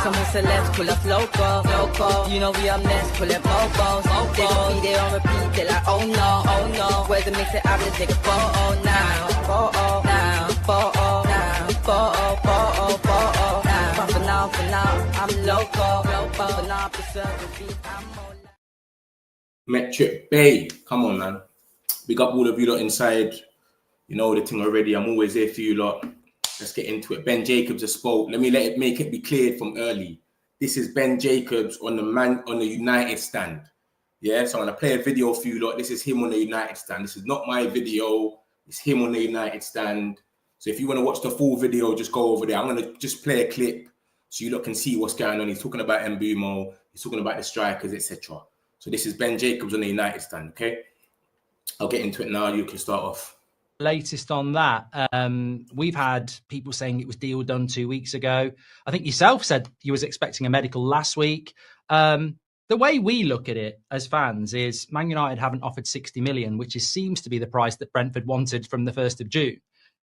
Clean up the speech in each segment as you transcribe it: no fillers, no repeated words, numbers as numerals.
Some celebs pull up loco. You know we up next, pull up mobos. They gon' be there on repeat, they like, oh no. Where's the mix it up, let's take a photo now. But for now, I'm loco. For now, preserve the beat, I'm more MetricBay, come on, man. Big up all of you lot inside. You know the thing already. I'm always there for you lot. Let's get into it. Ben Jacobs has spoke. Let me make it be cleared from early. This is Ben Jacobs on the United stand. Yeah, so I'm gonna play a video for you lot. This is him on the United stand. This is not my video. It's him on the United stand. So if you want to watch the full video, just go over there. I'm gonna just play a clip so you lot can see what's going on. He's talking about Mbeumo. He's talking about the strikers, etc. So this is Ben Jacobs on the United stand. Okay, I'll get into it now. You can start off. Latest on that, we've had people saying it was deal done 2 weeks ago. I think yourself said you was expecting a medical last week. The way we look at it as fans is Man United haven't offered 60 million, which seems to be the price that Brentford wanted from the 1st of June.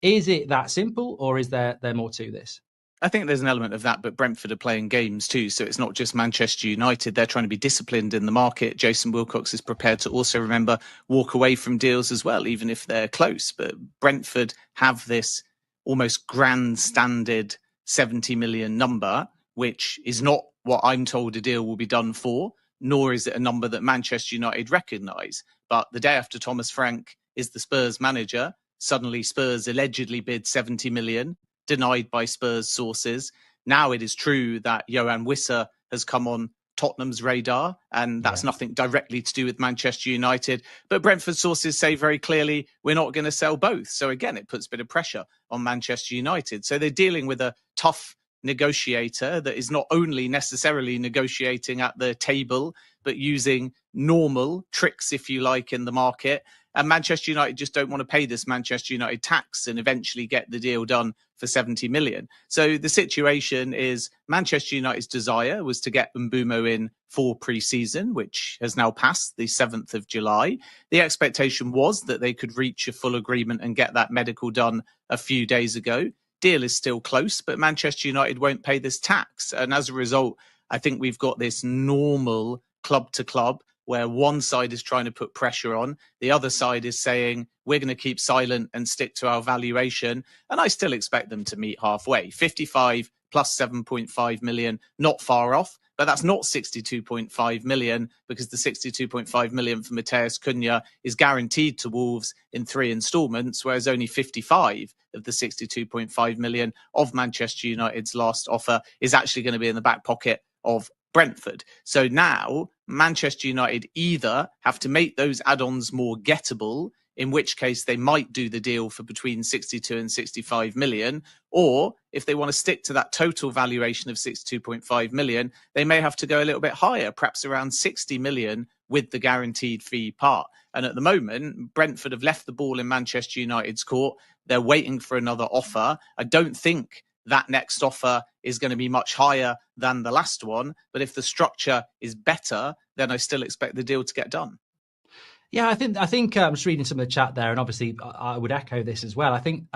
Is it that simple, or is there more to this? I think there's an element of that, but Brentford are playing games too, so it's not just Manchester United. They're trying to be disciplined in the market. Jason Wilcox is prepared to also, remember, walk away from deals as well, even if they're close. But Brentford have this almost grandstanded 70 million number, which is not what I'm told a deal will be done for, nor is it a number that Manchester United recognise. But the day after Thomas Frank is the Spurs manager, suddenly Spurs allegedly bid 70 million. Denied by Spurs sources. Now it is true that Yoane Wissa has come on Tottenham's radar, and that's nothing directly to do with Manchester United. But Brentford sources say very clearly, we're not going to sell both. So again, it puts a bit of pressure on Manchester United. So they're dealing with a tough negotiator that is not only necessarily negotiating at the table, but using normal tricks, if you like, in the market. And Manchester United just don't want to pay this Manchester United tax and eventually get the deal done for 70 million. So the situation is Manchester United's desire was to get Mbeumo in for pre-season, which has now passed the 7th of July. The expectation was that they could reach a full agreement and get that medical done a few days ago. Deal is still close, but Manchester United won't pay this tax. And as a result, I think we've got this normal club to club where one side is trying to put pressure on, the other side is saying, we're going to keep silent and stick to our valuation. And I still expect them to meet halfway. 55 plus 7.5 million, not far off, but that's not 62.5 million because the 62.5 million for Matheus Cunha is guaranteed to Wolves in 3 instalments, whereas only 55 of the 62.5 million of Manchester United's last offer is actually going to be in the back pocket of Brentford. So now Manchester United either have to make those add-ons more gettable, in which case they might do the deal for between 62 and 65 million, or if they want to stick to that total valuation of 62.5 million, they may have to go a little bit higher, perhaps around 60 million with the guaranteed fee part. And at the moment, Brentford have left the ball in Manchester United's court. They're waiting for another offer. I don't think that next offer is going to be much higher than the last one. But if the structure is better, then I still expect the deal to get done. Yeah, I think I'm just reading some of the chat there, and obviously I would echo this as well. I think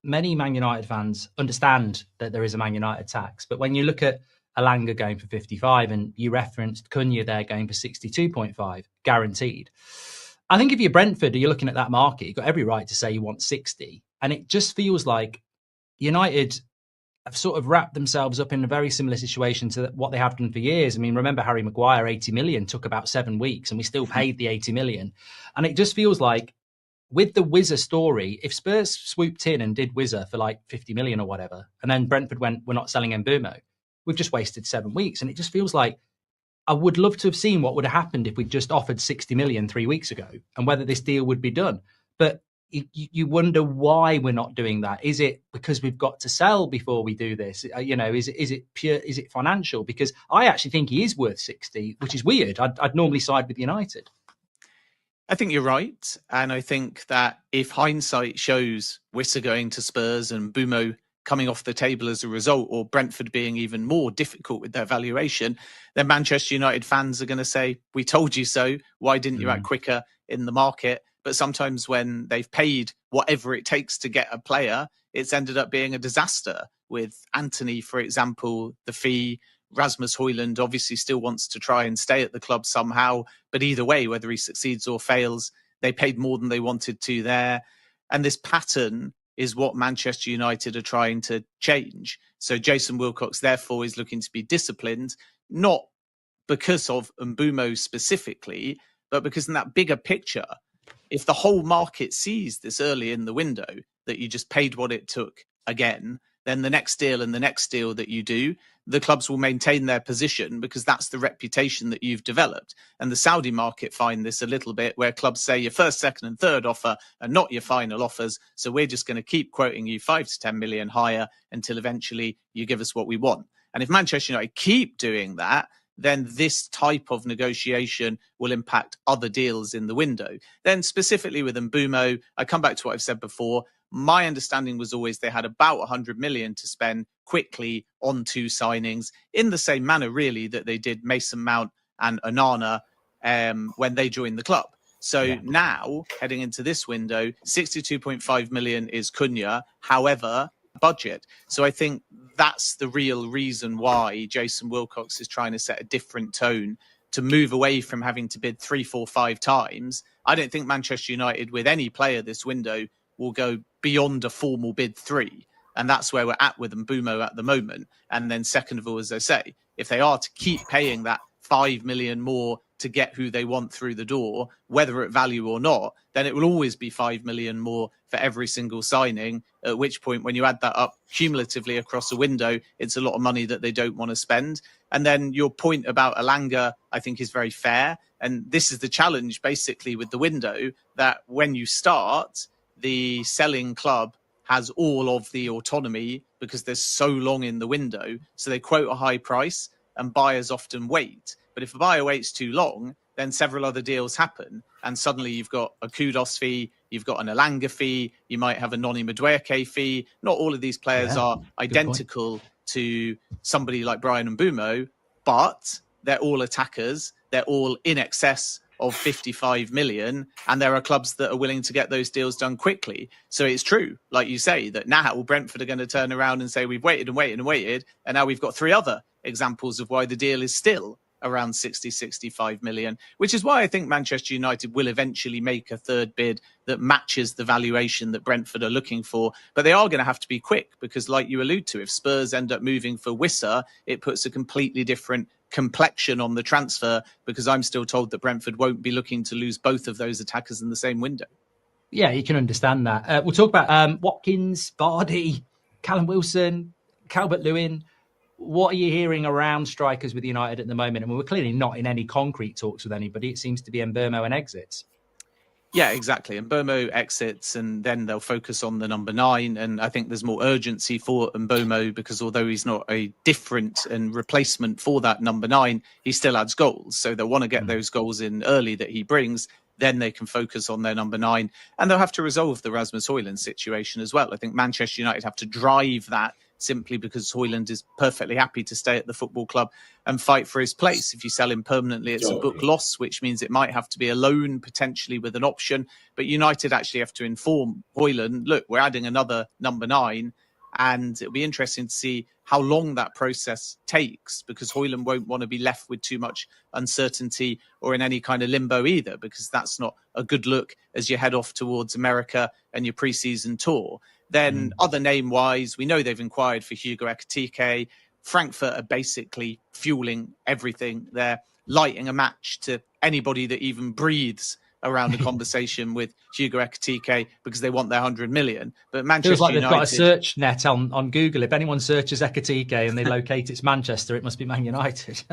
many Man United fans understand that there is a Man United tax, but when you look at Elanga going for 55 and you referenced Cunha there going for 62.5 guaranteed, I think if you're Brentford, you're looking at that market, you've got every right to say you want 60, and it just feels like United have sort of wrapped themselves up in a very similar situation to what they have done for years. I mean, remember Harry Maguire, 80 million took about 7 weeks and we still paid the 80 million. And it just feels like with the Wizza story, if Spurs swooped in and did Wizza for like 50 million or whatever, and then Brentford went, we're not selling Mbeumo, we've just wasted 7 weeks. And it just feels like I would love to have seen what would have happened if we'd just offered 60 million 3 weeks ago and whether this deal would be done. But you wonder why we're not doing that. Is it because we've got to sell before we do this? Is it pure? Is it financial? Because I actually think he is worth 60, which is weird. I'd normally side with United. I think you're right. And I think that if hindsight shows Wissa going to Spurs and Mbeumo coming off the table as a result, or Brentford being even more difficult with their valuation, then Manchester United fans are going to say, we told you so. Why didn't you act quicker in the market? But sometimes when they've paid whatever it takes to get a player, it's ended up being a disaster. With Anthony, for example, the fee Rasmus Højlund obviously still wants to try and stay at the club somehow. But either way, whether he succeeds or fails, they paid more than they wanted to there. And this pattern is what Manchester United are trying to change. So Jason Wilcox, therefore, is looking to be disciplined, not because of Mbeumo specifically, but because in that bigger picture, if the whole market sees this early in the window, that you just paid what it took again, then the next deal and the next deal that you do, the clubs will maintain their position because that's the reputation that you've developed. And the Saudi market find this a little bit, where clubs say your first, second and third offer are not your final offers. So we're just going to keep quoting you 5 to 10 million higher until eventually you give us what we want. And if Manchester United keep doing that, then this type of negotiation will impact other deals in the window. Then specifically with Mbeumo, I come back to what I've said before. My understanding was always they had about 100 million to spend quickly on 2 signings, in the same manner, really, that they did Mason Mount and Onana when they joined the club. So now, heading into this window, 62.5 million is Cunha. However, budget. So I think that's the real reason why Jason Wilcox is trying to set a different tone, to move away from having to bid 3, 4, 5 times. I don't think Manchester United, with any player this window, will go beyond a formal bid 3. And that's where we're at with Mbeumo at the moment. And then second of all, as I say, if they are to keep paying that 5 million more to get who they want through the door, whether at value or not, then it will always be 5 million more for every single signing, at which point, when you add that up cumulatively across a window, it's a lot of money that they don't want to spend. And then your point about Elanga, I think, is very fair. And this is the challenge, basically, with the window, that when you start, the selling club has all of the autonomy because there's so long in the window. So they quote a high price and buyers often wait. But if a buyer waits too long, then several other deals happen. And suddenly you've got a kudus fee, you've got an Elanga fee, you might have a Noni Madueke fee. Not all of these players are identical to somebody like Bryan Mbeumo, but they're all attackers. They're all in excess of 55 million. And there are clubs that are willing to get those deals done quickly. So it's true, like you say, that now Brentford are going to turn around and say, we've waited and waited and waited. And now we've got 3 other examples of why the deal is still around 60, 65 million, which is why I think Manchester United will eventually make a third bid that matches the valuation that Brentford are looking for. But they are going to have to be quick because, like you allude to, if Spurs end up moving for Wissa, it puts a completely different complexion on the transfer, because I'm still told that Brentford won't be looking to lose both of those attackers in the same window. Yeah, you can understand that. We'll talk about Watkins, Vardy, Callum Wilson, Calvert-Lewin. What are you hearing around strikers with United at the moment? I mean, we're clearly not in any concrete talks with anybody. It seems to be Mbeumo and exits. Yeah, exactly. And Mbeumo exits, and then they'll focus on the number 9. And I think there's more urgency for Mbeumo because although he's not a different and replacement for that number 9, he still adds goals. So they'll want to get those goals in early that he brings. Then they can focus on their number 9. And they'll have to resolve the Rasmus Højlund situation as well. I think Manchester United have to drive that simply because Højlund is perfectly happy to stay at the football club and fight for his place. If you sell him permanently, it's a book loss, which means it might have to be a loan potentially with an option. But United actually have to inform Højlund, look, we're adding another number 9. And it'll be interesting to see how long that process takes, because Højlund won't want to be left with too much uncertainty or in any kind of limbo either, because that's not a good look as you head off towards America and your pre-season tour. Then other name-wise, we know they've inquired for Hugo Ekitike. Frankfurt are basically fueling everything. They're lighting a match to anybody that even breathes around a conversation with Hugo Ekitike because they want their 100 million. But Manchester Feels like United, they've got a search net on Google. If anyone searches Ekitike and they locate it's Manchester, it must be Man United.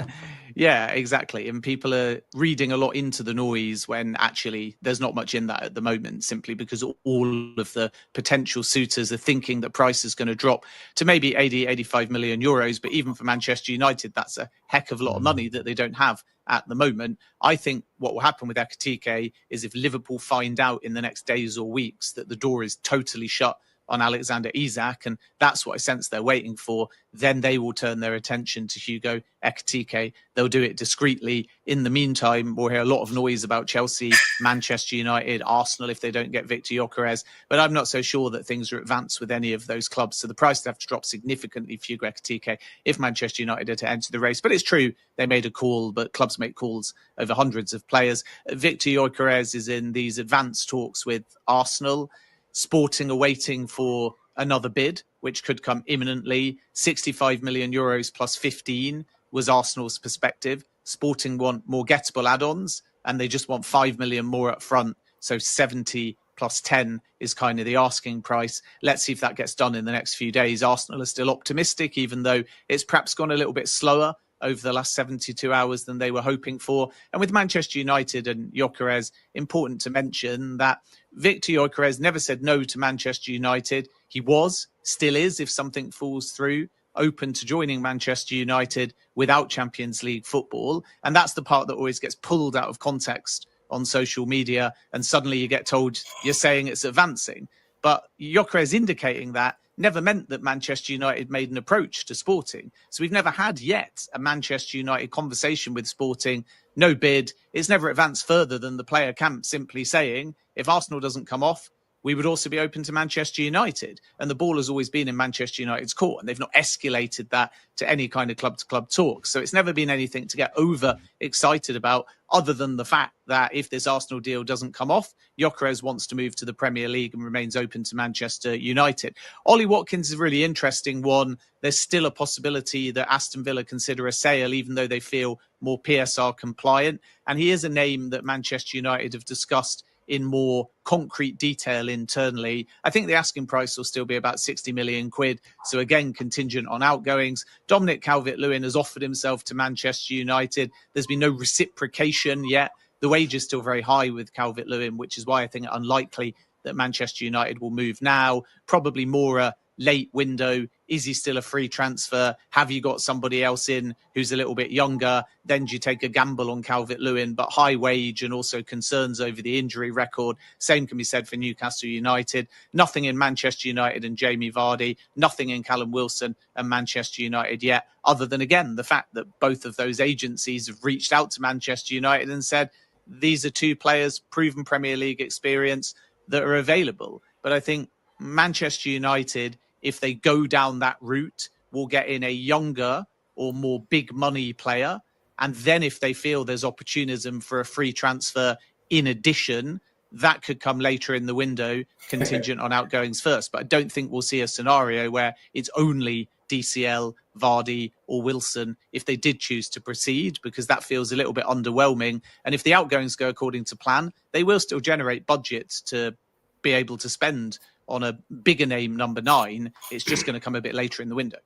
Yeah, exactly. And people are reading a lot into the noise when actually there's not much in that at the moment, simply because all of the potential suitors are thinking that price is going to drop to maybe 80, 85 million euros. But even for Manchester United, that's a heck of a lot of money that they don't have at the moment. I think what will happen with Ekitike is if Liverpool find out in the next days or weeks that the door is totally shut on Alexander Isak, and that's what I sense they're waiting for. Then they will turn their attention to Hugo Ekitike. They'll do it discreetly. In the meantime, we'll hear a lot of noise about Chelsea, Manchester United, Arsenal if they don't get Victor Gyokeres. But I'm not so sure that things are advanced with any of those clubs. So the price would have to drop significantly for Hugo Ekitike if Manchester United are to enter the race. But it's true, they made a call, but clubs make calls over hundreds of players. Victor Gyokeres is in these advanced talks with Arsenal. Sporting are waiting for another bid, which could come imminently. 65 million euros plus 15 was Arsenal's perspective. Sporting want more gettable add-ons, and they just want 5 million more up front. So 70 plus 10 is kind of the asking price. Let's see if that gets done in the next few days. Arsenal are still optimistic, even though it's perhaps gone a little bit slower over the last 72 hours than they were hoping for. And with Manchester United and Gyokeres, important to mention that Victor Gyokeres never said no to Manchester United. He was, still is, if something falls through, open to joining Manchester United without Champions League football. And that's the part that always gets pulled out of context on social media. And suddenly you get told you're saying it's advancing. But Gyokeres indicating that never meant that Manchester United made an approach to Sporting. So we've never had yet a Manchester United conversation with Sporting. No bid. It's never advanced further than the player camp simply saying, if Arsenal doesn't come off, we would also be open to Manchester United. And the ball has always been in Manchester United's court, and they've not escalated that to any kind of club-to-club talk. So it's never been anything to get over excited about, other than the fact that if this Arsenal deal doesn't come off, Gyokeres wants to move to the Premier League and remains open to Manchester United. Ollie Watkins is a really interesting one. There's still a possibility that Aston Villa consider a sale, even though they feel more PSR compliant. And he is a name that Manchester United have discussed in more concrete detail internally. I think the asking price will still be about 60 million quid. So again, contingent on outgoings. Dominic Calvert-Lewin has offered himself to Manchester United. There's been no reciprocation yet. The wage is still very high with Calvert-Lewin, which is why I think it unlikely that Manchester United will move now. Probably more a late window. Is he still a free transfer? Have you got somebody else in who's a little bit younger? Then do you take a gamble on Calvert-Lewin, but high wage and also concerns over the injury record. Same can be said for Newcastle United. Nothing in Manchester United and Jamie Vardy. Nothing in Callum Wilson and Manchester United yet, other than, again, the fact that both of those agencies have reached out to Manchester United and said, these are two players, proven Premier League experience, that are available. But I think Manchester United, if they go down that route, will get in a younger or more big money player. And then if they feel there's opportunism for a free transfer in addition, that could come later in the window, contingent on outgoings first. But I don't think we'll see a scenario where it's only DCL, Vardy or Wilson if they did choose to proceed, because that feels a little bit underwhelming. And if the outgoings go according to plan, they will still generate budgets to be able to spend on a bigger name number 9. It's just going to come a bit later in the window.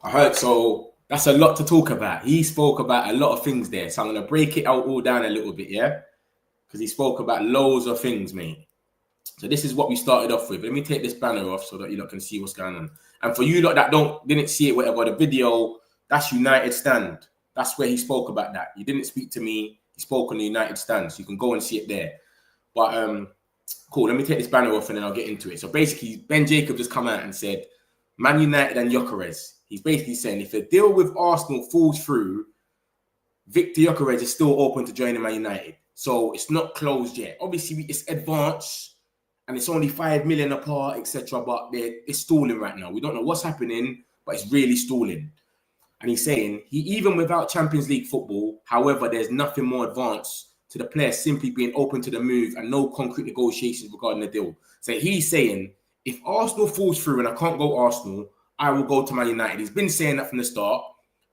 I heard, so that's a lot to talk about. He spoke about a lot of things there. So I'm going to break it out all down a little bit, yeah? Because he spoke about loads of things, mate. So this is what we started off with. Let me take this banner off so that you lot can see what's going on. And for you lot that didn't see it, whatever, the video, that's United Stand. That's where he spoke about that. He didn't speak to me. He spoke on the United Stand. So you can go and see it there. But cool, let me take this banner off and then I'll get into it. So basically, Ben Jacobs has come out and said, Man United and Gyokeres. He's basically saying if a deal with Arsenal falls through, Victor Gyokeres is still open to joining Man United. So it's not closed yet. Obviously, it's advanced and it's only 5 million apart, etc. But it's stalling right now. We don't know what's happening, but it's really stalling. And he's saying, even without Champions League football, however, there's nothing more advanced to the player simply being open to the move and no concrete negotiations regarding the deal. So he's saying, if Arsenal falls through and I can't go Arsenal, I will go to Man United. He's been saying that from the start.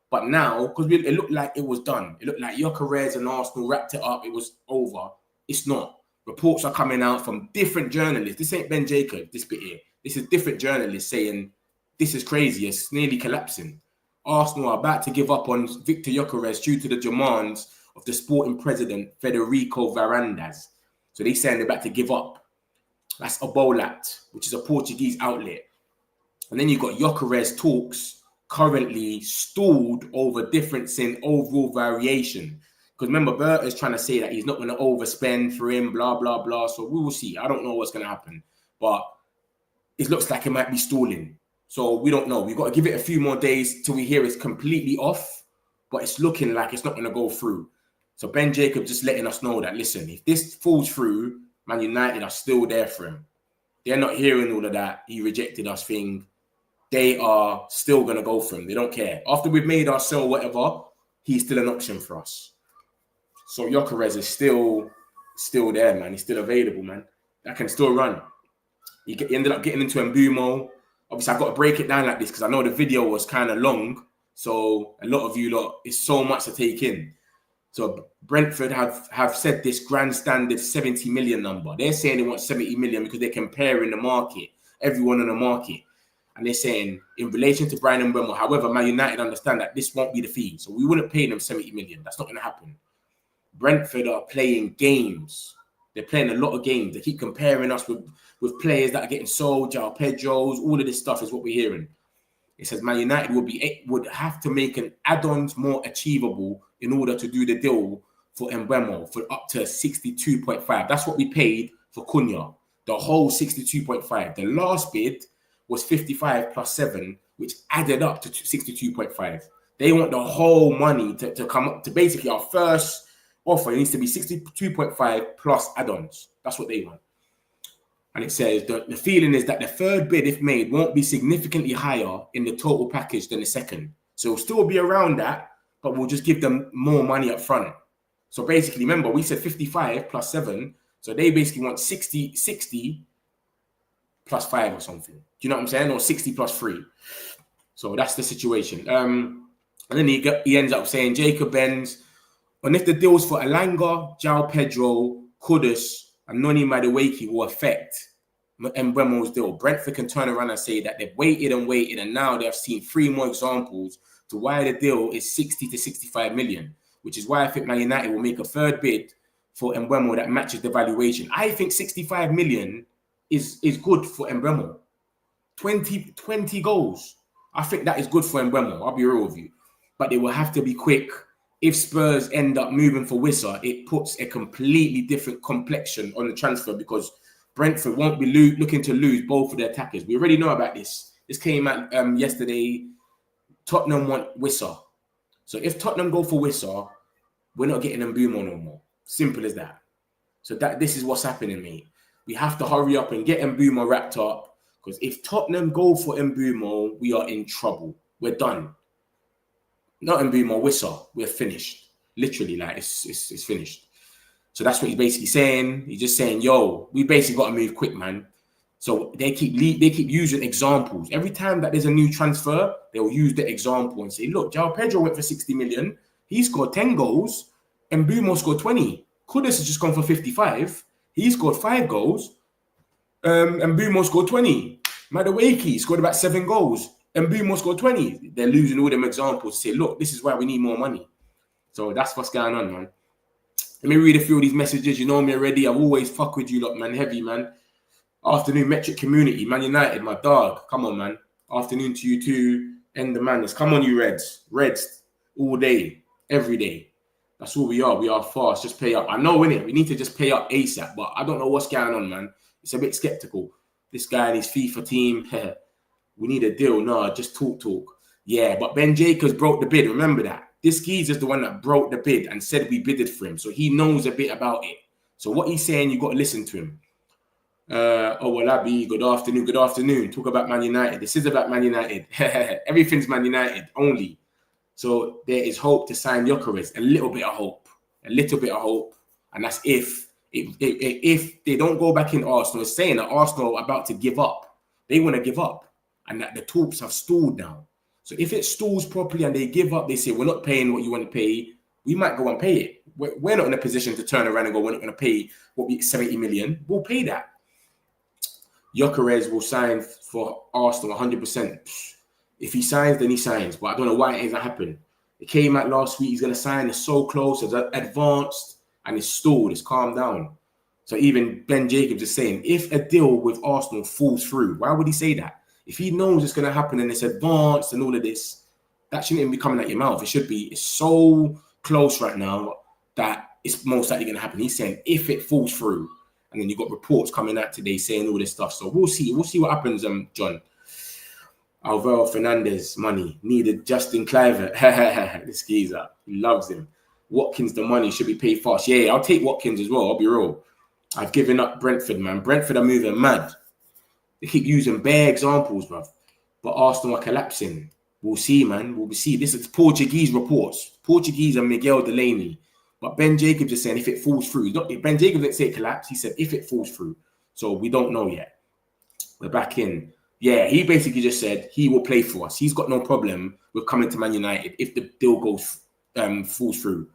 But now, because it looked like it was done. It looked like Gyokeres and Arsenal wrapped it up. It was over. It's not. Reports are coming out from different journalists. This ain't Ben Jacobs, this bit here. This is different journalists saying, this is crazy. It's nearly collapsing. Arsenal are about to give up on Victor Gyokeres due to the demands of the sporting president, Federico Varandas. So they're saying they're about to give up. That's Obolat, which is a Portuguese outlet. And then you've got Gyokeres talks currently stalled over difference in overall variation. Because remember, Bert is trying to say that he's not going to overspend for him, blah, blah, blah. So we will see. I don't know what's going to happen. but it looks like it might be stalling. So we don't know. We've got to give it a few more days till we hear it's completely off, but it's looking like it's not going to go through. So Ben Jacobs just letting us know that, listen, if this falls through, Man United are still there for him. They're not hearing all of that he rejected us thing. They are still going to go for him. They don't care. After we've made our sell, whatever, he's still an option for us. So Gyokeres is still there, man. He's still available, man. That can still run. He ended up getting into Mbeumo. Obviously, I've got to break it down like this because I know the video was kind of long. So a lot of you lot, it's so much to take in. So Brentford have said this grandstandard 70 million number. They're saying they want 70 million because they're comparing the market, everyone on the market. And they're saying in relation to Brian Mbeumo, however, Man United understand that this won't be the fee. So we wouldn't pay them 70 million. That's not going to happen. Brentford are playing games. They're playing a lot of games. They keep comparing us with players that are getting sold, João Pedro's, all of this stuff is what we're hearing. It says Man United would have to make an add-ons more achievable in order to do the deal for Mbeumo for up to 62.5. That's what we paid for Cunha, the whole 62.5. The last bid was 55 plus 7, which added up to 62.5. They want the whole money to come up to basically our first offer. It needs to be 62.5 plus add-ons. That's what they want. And it says the feeling is that the third bid, if made, won't be significantly higher in the total package than the second. So it'll still be around that, but we'll just give them more money up front. So basically, remember, we said 55 plus 7. So they basically want 60 plus 5 or something. Do you know what I'm saying? Or 60 plus 3. So that's the situation. And then he ends up saying Jacob Benz, and if the deals for Elanga, João Pedro, Kudus, and Noni Madueke will affect Mbeumo's deal, Brentford can turn around and say that they've waited, and now they've seen 3 more examples to why the deal is 60 to 65 million, which is why I think Man United will make a third bid for Mbeumo that matches the valuation. I think 65 million is good for Mbeumo. 20 goals. I think that is good for Mbeumo. I'll be real with you. But they will have to be quick. If Spurs end up moving for Wissa, it puts a completely different complexion on the transfer because Brentford won't be looking to lose both of their attackers. We already know about this. This came out yesterday. Tottenham want Wissa. So if Tottenham go for Wissa, we're not getting Mbeumo no more. Simple as that. So this is what's happening, mate. We have to hurry up and get Mbeumo wrapped up because if Tottenham go for Mbeumo, we are in trouble. We're done. Not Mbeumo, Wissa. We're finished. Literally, like it's finished. So that's what he's basically saying. He's just saying, yo, we basically got to move quick, man. So they keep using examples. Every time that there's a new transfer, they'll use the example and say, look, João Pedro went for 60 million. He scored 10 goals. And Mbeumo scored 20. Kudus has just gone for 55. He scored 5 goals. And Mbeumo scored 20. Madueke scored about 7 goals. And Mbeumo scored 20. They're losing all them examples to say, look, this is why we need more money. So that's what's going on, man. Let me read a few of these messages. You know me already. I always fuck with you lot, man. Heavy, man. Afternoon, Metric Community. Man United, my dog. Come on, man. Afternoon to you too. End the madness. Come on, you Reds. Reds all day, every day. That's all we are. We are fast. Just pay up. I know, innit? We need to just pay up ASAP, but I don't know what's going on, man. It's a bit skeptical. This guy and his FIFA team, we need a deal. No, just talk. Yeah, but Ben Jacobs broke the bid. Remember that. This geezer's the one that broke the bid and said we bidded for him. So he knows a bit about it. So what he's saying, you got to listen to him. Abby, good afternoon. Talk about Man United. This is about Man United. Everything's Man United only. So there is hope to sign Gyokeres. A little bit of hope. And that's if they don't go back in Arsenal. It's saying that Arsenal are about to give up. They want to give up. And that the talks have stalled now. So if it stalls properly and they give up, they say, we're not paying what you want to pay. We might go and pay it. We're not in a position to turn around and go, we're not going to pay 70 million. We'll pay that. Gyokeres will sign for Arsenal 100%. If he signs, then he signs. But I don't know why it hasn't happened. It came out last week. He's going to sign. It's so close. It's advanced. And it's stalled. It's calmed down. So even Ben Jacobs is saying, if a deal with Arsenal falls through, why would he say that? If he knows it's going to happen and it's advanced and all of this, that shouldn't even be coming out your mouth. It should be. It's so close right now that it's most likely going to happen. He's saying, if it falls through, And then you got reports coming out today saying all this stuff. So we'll see what happens, John. Alvaro Fernandez, money. Needed Justin Kluivert. This geezer, he loves him. Watkins, the money should be paid fast. Yeah, I'll take Watkins as well. I'll be real. I've given up Brentford, man. Brentford are moving mad. They keep using bare examples, bruv. But Arsenal are collapsing. We'll see, man. We'll see. This is Portuguese reports. Portuguese and Miguel Delaney. But Ben Jacobs is saying if it falls through. Ben Jacobs didn't say it collapse. He said if it falls through. So we don't know yet. We're back in. Yeah, he basically just said he will play for us. He's got no problem with coming to Man United if the deal falls through.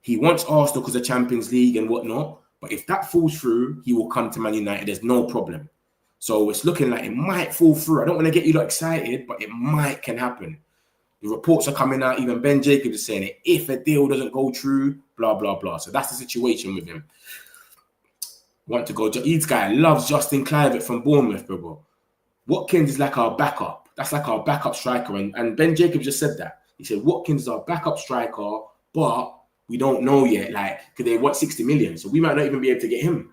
He wants Arsenal because of Champions League and whatnot. But if that falls through, he will come to Man United. There's no problem. So it's looking like it might fall through. I don't want to get you excited, but it can happen. The reports are coming out. Even Ben Jacobs is saying it. If a deal doesn't go through, blah, blah, blah. So that's the situation with him. Want to go. This guy loves Justin Kluivert from Bournemouth, bro. Watkins is like our backup. That's like our backup striker. And Ben Jacobs just said that. He said Watkins is our backup striker, but we don't know yet. Like, because they want 60 million. So we might not even be able to get him.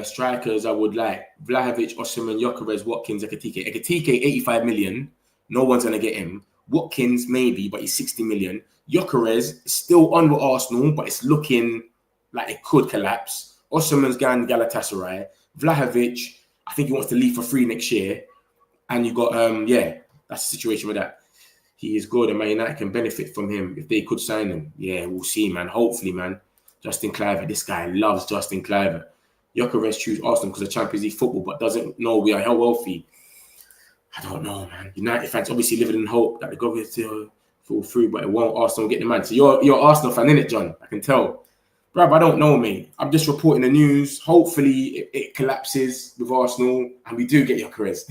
Strikers I would like. Vlahovic, Osimhen, Gyokeres, Watkins, Ekitike. Ekitike, 85 million. No one's going to get him. Watkins, maybe, but he's 60 million. Gyokeres is still on with Arsenal, but it's looking like it could collapse. Osimhen's going to Galatasaray. Vlahovic, I think he wants to leave for free next year. And you got, that's the situation with that. He is good and Man United can benefit from him if they could sign him. Yeah, we'll see, man. Hopefully, man. Justin Kluivert. This guy loves Justin Kluivert. Gyokeres choose Arsenal because of Champions League football, but doesn't know we are how wealthy. I don't know, man. United fans obviously living in hope that the government will fall through, but it won't. Arsenal get the man. So you're an Arsenal fan, innit, John? I can tell. Bruv, I don't know, mate. I'm just reporting the news. Hopefully it collapses with Arsenal and we do get Gyokeres.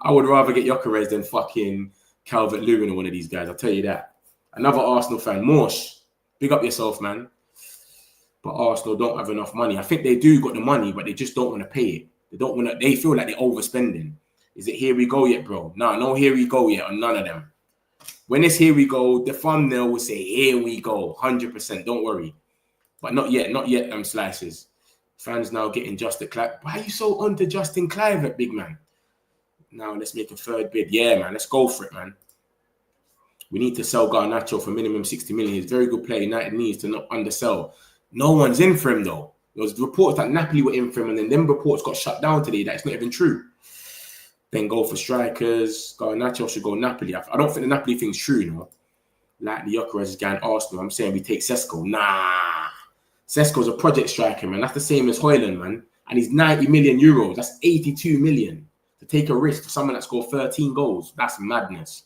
I would rather get Gyokeres than fucking Calvert-Lewin or one of these guys. I'll tell you that. Another Arsenal fan, Morsh. Big up yourself, man. But Arsenal don't have enough money. I think they do got the money, but they just don't want to pay it. They don't want to. They feel like they're overspending. Is it here we go yet, bro? No here we go yet on none of them. When it's here we go, the thumbnail will say here we go, 100%. Don't worry. But not yet, slices. Fans now getting Justin Kluivert. Why are you so onto Justin Kluivert, big man? Now let's make a third bid. Yeah, man, let's go for it, man. We need to sell Garnacho for minimum 60 million. He's a very good player. United needs to not undersell. No one's in for him, though. There was reports that Napoli were in for him, and then them reports got shut down today. That's not even true. Then go for strikers. Garnacho should go Napoli. I don't think the Napoli thing's true, you know. Like the Gyokeres is going Arsenal. I'm saying we take Sesko. Nah. Sesko's a project striker, man. That's the same as Højlund, man. And he's 90 million euros. That's 82 million. To take a risk for someone that scored 13 goals. That's madness.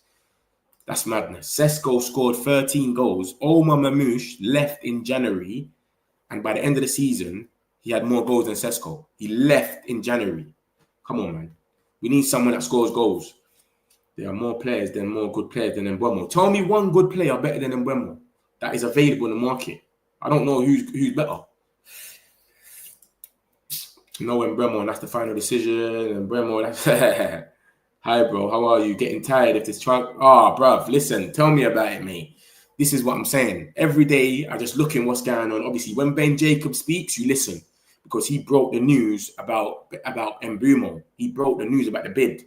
That's madness. Sesko scored 13 goals. Omar Mamouche left in January. And by the end of the season, he had more goals than Sesko. He left in January. Come on, man. We need someone that scores goals. There are more players than more good players than Mbeumo. Tell me one good player better than Mbeumo that is available in the market. I don't know who's better. No, Mbeumo, and that's the final decision. Mbeumo, that's... Hi, bro. How are you? Getting tired of this truck? Bruv, listen. Tell me about it, mate. This is what I'm saying. Every day, I just look in what's going on. Obviously, when Ben Jacobs speaks, you listen. Because he broke the news about Mbeumo. He broke the news about the bid.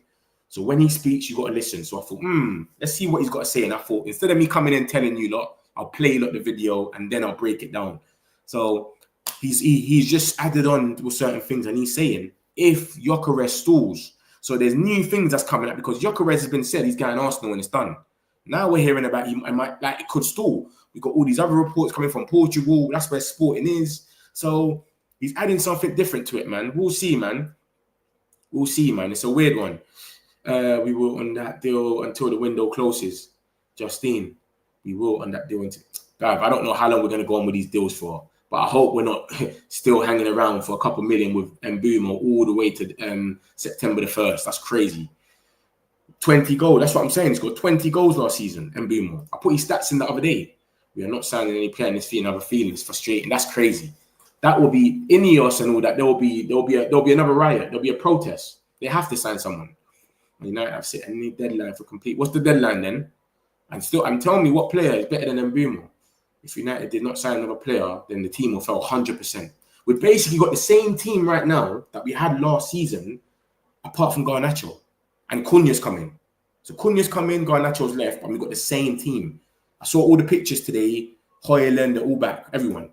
So when he speaks, you got to listen. So I thought, let's see what he's got to say. And I thought, instead of me coming in telling you lot, I'll play the video and then I'll break it down. So he's just added on to certain things. And he's saying, if Gyokeres stalls, so there's new things that's coming up because Gyokeres has been said he's going Arsenal and it's done. Now we're hearing about it could stall. We've got all these other reports coming from Portugal. That's where Sporting is. So he's adding something different to it, man. We'll see, man. We'll see, man. It's a weird one. We will on that deal until the window closes. Justine, we will on that deal until... I don't know how long we're going to go on with these deals for, but I hope we're not still hanging around for a couple million with Mbeumo all the way to September the 1st. That's crazy. 20 goals. That's what I'm saying. He's got 20 goals last season, Mbeumo. I put his stats in the other day. We are not signing any player in this fee and other feelings. Frustrating. That's crazy. That will be Ineos and all that. There'll be another riot. There'll be a protest. They have to sign someone. United have set a new deadline for complete. What's the deadline then? And telling me what player is better than Mbeumo. If United did not sign another player, then the team will fail 100%. We've basically got the same team right now that we had last season, apart from Garnacho. And Cunha's coming. So Cunha's coming, Garnacho's left, but we've got the same team. I saw all the pictures today. Højlund, they're all back. Everyone.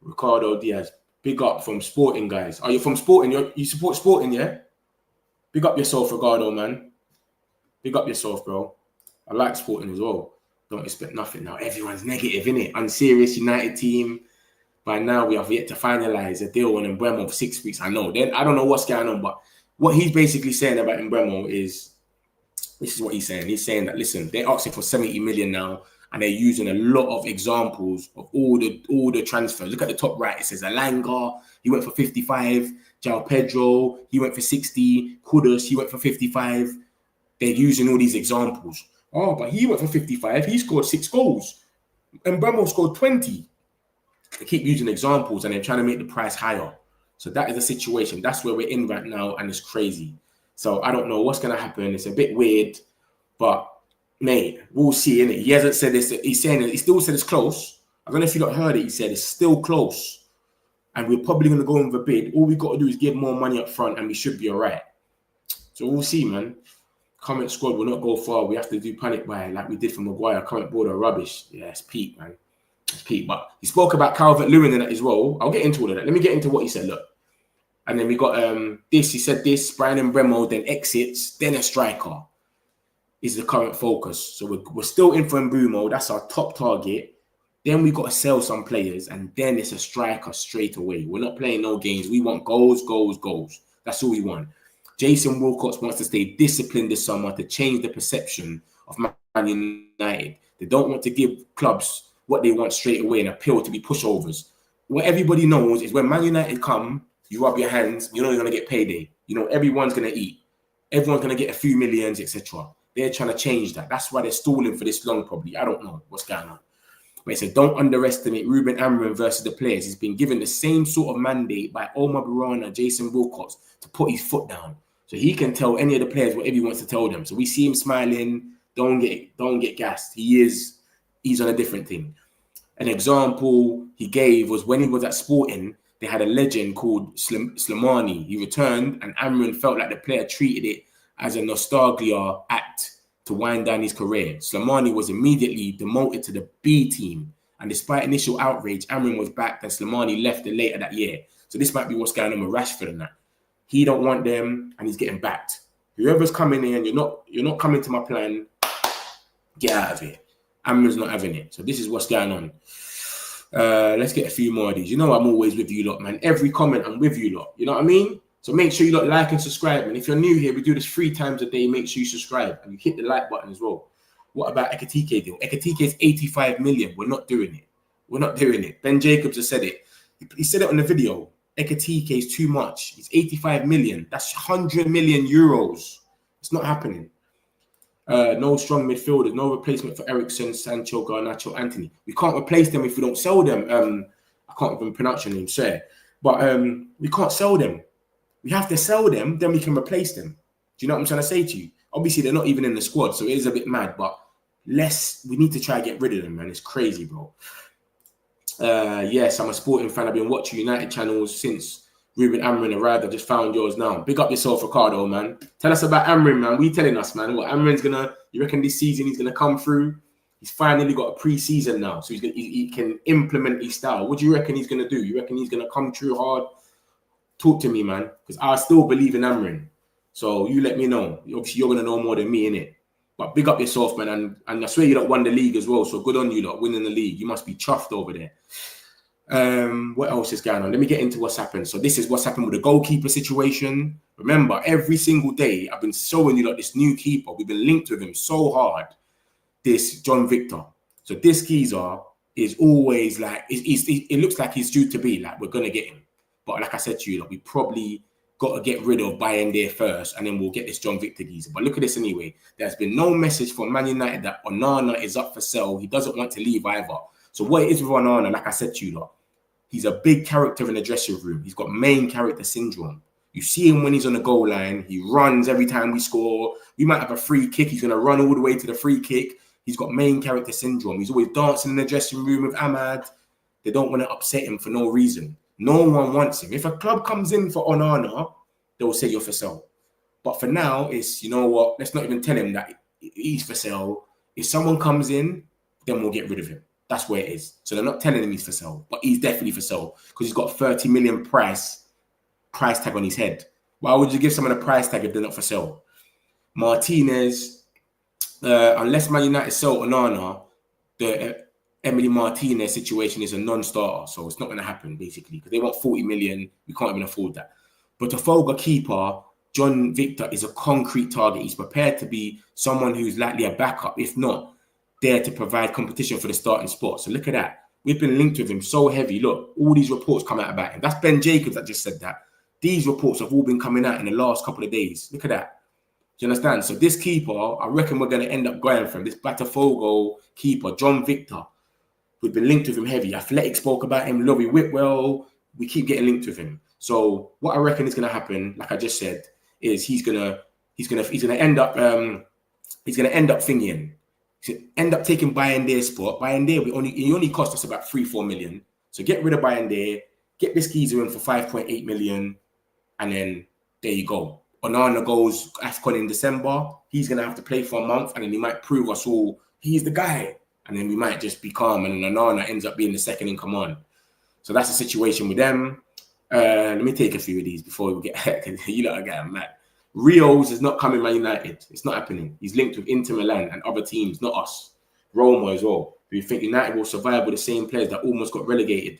Ricardo Diaz. Big up from Sporting, guys. Are you from Sporting? You support Sporting, yeah? Big up yourself, Ricardo, man. Big up yourself, bro. I like Sporting as well. Don't expect nothing now. Everyone's negative, innit? Unserious United team. By now, we have yet to finalise a deal on Mbeumo for 6 weeks. I know. Then I don't know what's going on, but what he's basically saying about Mbeumo is, this is what he's saying. He's saying that, listen, they're asking for 70 million now, and they're using a lot of examples of all the transfers. Look at the top right. It says Alanga, he went for 55. João Pedro, he went for 60. Kudus, he went for 55. They're using all these examples. Oh, but he went for 55. He scored 6 goals. And Mbeumo scored 20. They keep using examples, and they're trying to make the price higher. So that is the situation. That's where we're in right now, and it's crazy. So I don't know what's going to happen. It's a bit weird, but mate, we'll see, innit? He hasn't said this. He's saying it. He still said it's close. I don't know if you not heard it. He said it's still close. And we're probably going to go in with a bid. All we got to do is give more money up front, and we should be all right. So we'll see, man. Comment squad will not go far. We have to do panic buy like we did for Maguire. Comment board are rubbish. Yeah, it's peak, man. It's peak. But he spoke about Calvert-Lewin in that as well. I'll get into all of that. Let me get into what he said. Look. And then we got this. He said this. Brian Mbeumo then exits. Then a striker is the current focus. So we're still in for Mbeumo. That's our top target. Then we got to sell some players. And then it's a striker straight away. We're not playing no games. We want goals, goals, goals. That's all we want. Jason Wilcox wants to stay disciplined this summer to change the perception of Man United. They don't want to give clubs what they want straight away and appeal to be pushovers. What everybody knows is when Man United come, you rub your hands, you know you're going to get payday. You know, everyone's going to eat. Everyone's going to get a few millions, etc. They're trying to change that. That's why they're stalling for this long, probably. I don't know what's going on. But he said, don't underestimate Ruben Amorim versus the players. He's been given the same sort of mandate by Omar Barana, Jason Wilcox, to put his foot down. So he can tell any of the players whatever he wants to tell them. So we see him smiling. Don't get gassed. He's on a different thing. An example he gave was when he was at Sporting, they had a legend called Slimani. He returned, and Amorim felt like the player treated it as a nostalgia act to wind down his career. Slimani was immediately demoted to the B team. And despite initial outrage, Amorim was back, and Slimani left later that year. So this might be what's going on with Rashford and that. He don't want them, and he's getting backed. Whoever's coming in, you're not coming to my plan. Get out of here. Amorim's not having it. So this is what's going on. Let's get a few more of these. You know I'm always with you lot, man. Every comment, I'm with you lot. You know what I mean? So make sure you lot like and subscribe. And if you're new here, we do this 3 times a day. Make sure you subscribe and you hit the like button as well. What about Ekitike deal? Ekitike is 85 million. We're not doing it. We're not doing it. Ben Jacobs has said it. He said it on the video. Ekitike is too much. It's 85 million. That's 100 million euros. It's not happening. No strong midfielders. No replacement for Ericsson, Sancho, Garnacho, Anthony. We can't replace them if we don't sell them. I can't even pronounce your name, sir. But we can't sell them. We have to sell them, then we can replace them. Do you know what I'm trying to say to you? Obviously, they're not even in the squad, so it is a bit mad. But we need to try and get rid of them, man. It's crazy, bro. Yes, I'm a Sporting fan. I've been watching United channels since Ruben Amorim arrived. I just found yours now. Big up yourself, Ricardo, man. Tell us about Amorim, man. What are you telling us, man? What Amorim's you reckon this season he's gonna come through? He's finally got a pre-season now, so he can implement his style. What do you reckon he's gonna do? You reckon he's gonna come through hard? Talk to me, man, because I still believe in Amorim. So you let me know. Obviously, you're gonna know more than me, innit? But big up yourself, man. And I swear you lot won the league as well. So good on you lot winning the league. You must be chuffed over there. What else is going on? Let me get into what's happened. So this is what's happened with the goalkeeper situation. Remember, every single day I've been showing you like this new keeper. We've been linked with him so hard. This John Victor. So this geezer is always like it looks like he's due to be like we're gonna get him. But like I said to you, like, we probably got to get rid of Bayern there first, and then we'll get this John Victor geezer. But look at this anyway. There's been no message from Man United that Onana is up for sale. He doesn't want to leave either. So what it is with Onana, like I said to you lot, he's a big character in the dressing room. He's got main character syndrome. You see him when he's on the goal line. He runs every time we score. We might have a free kick. He's going to run all the way to the free kick. He's got main character syndrome. He's always dancing in the dressing room with Ahmad. They don't want to upset him for no reason. No one wants him. If a club comes in for Onana, they'll say you're for sale. But for now, it's, you know what, let's not even tell him that he's for sale. If someone comes in, then we'll get rid of him. That's where it is. So they're not telling him he's for sale, but he's definitely for sale because he's got 30 million price tag on his head. Why would you give someone a price tag if they're not for sale? Martinez, unless Man United sell Onana, the Emily Martinez situation is a non-starter, so it's not going to happen basically because they want 40 million. We can't even afford that. But the Folga keeper, John Victor, is a concrete target. He's prepared to be someone who's likely a backup, if not there to provide competition for the starting spot. So look at that. We've been linked with him so heavy. Look, all these reports come out about him. That's Ben Jacobs that just said that. These reports have all been coming out in the last couple of days. Look at that. Do you understand? So this keeper, I reckon we're going to end up going for him. This Botafogo keeper, John Victor, we've been linked with him heavy. Athletic spoke about him. Laurie Whitwell, we keep getting linked with him. So what I reckon is going to happen, like I just said, is he's gonna end up thinking. He's gonna end up taking Bayandé's spot. Bayandé, he only cost us about 3-4 million. So get rid of Bayandé, get this geezer in for 5.8 million, and then there you go. Onana goes AFCON in December. He's gonna have to play for a month, and then he might prove us all he's the guy. And then we might just be calm, and Onana ends up being the second in command. So that's the situation with them. Let me take a few of these before we get you lot are getting mad. Rios is not coming Man United. It's not happening. He's linked with Inter Milan and other teams, not us. Roma as well. Do you think United will survive with the same players that almost got relegated?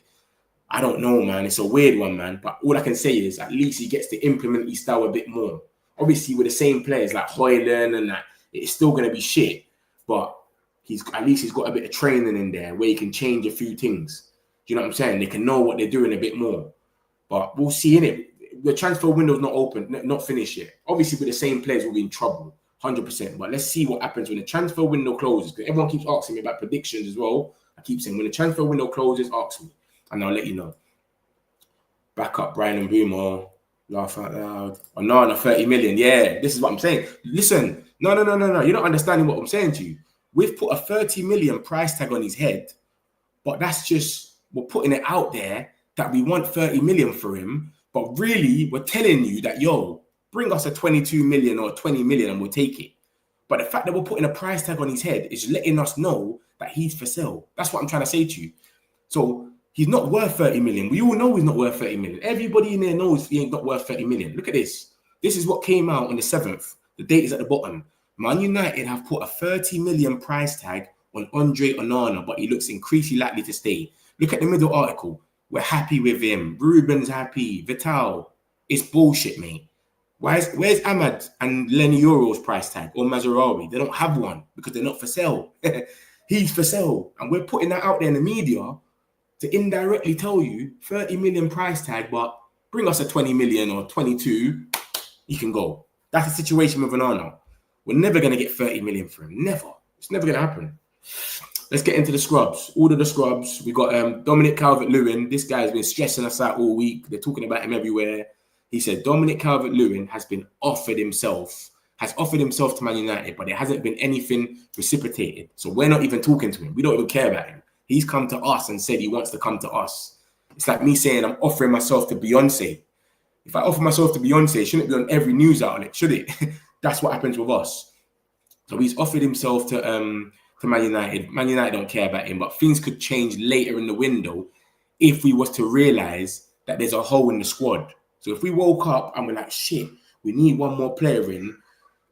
I don't know, man. It's a weird one, man. But all I can say is at least he gets to implement his style a bit more. Obviously, with the same players like Højlund and that, it's still going to be shit. But he's got a bit of training in there where he can change a few things. Do you know what I'm saying? They can know what they're doing a bit more. But we'll see, innit? The transfer window's not open, not finished yet. Obviously, with the same players, we'll be in trouble, 100%. But let's see what happens when the transfer window closes. Because everyone keeps asking me about predictions as well. I keep saying, when the transfer window closes, ask me. And I'll let you know. Back up, Brian Mbeumo. Laugh out loud. Onana, 30 million. Yeah, this is what I'm saying. Listen, no. You're not understanding what I'm saying to you. We've put a 30 million price tag on his head. But that's just, we're putting it out there that we want 30 million for him, but really we're telling you that, yo, bring us a 22 million or 20 million and we'll take it. But the fact that we're putting a price tag on his head is letting us know that he's for sale. That's what I'm trying to say to you. So he's not worth 30 million. We all know he's not worth 30 million. Everybody in there knows he ain't not worth 30 million. Look at this. This is what came out on the 7th. The date is at the bottom. Man United have put a 30 million price tag on Andre Onana, but he looks increasingly likely to stay. Look at the middle article. We're happy with him. Ruben's happy. Vital. It's bullshit, mate. Where's Ahmad and Lenny Euro's price tag or Mazarawi? They don't have one because they're not for sale. He's for sale. And we're putting that out there in the media to indirectly tell you 30 million price tag, but bring us a 20 million or 22, you can go. That's the situation with Onana. We're never going to get 30 million for him. Never. It's never going to happen. Let's get into the scrubs. All of the scrubs. We got Dominic Calvert-Lewin. This guy's been stressing us out all week. They're talking about him everywhere. He said Dominic Calvert-Lewin has offered himself to Man United, but there hasn't been anything reciprocated. So we're not even talking to him. We don't even care about him. He's come to us and said he wants to come to us. It's like me saying I'm offering myself to Beyonce. If I offer myself to Beyonce, it shouldn't be on every news outlet, should it? That's what happens with us. So he's offered himself to Man United. Man United don't care about him, but things could change later in the window if we was to realise that there's a hole in the squad. So if we woke up and we're like, shit, we need one more player in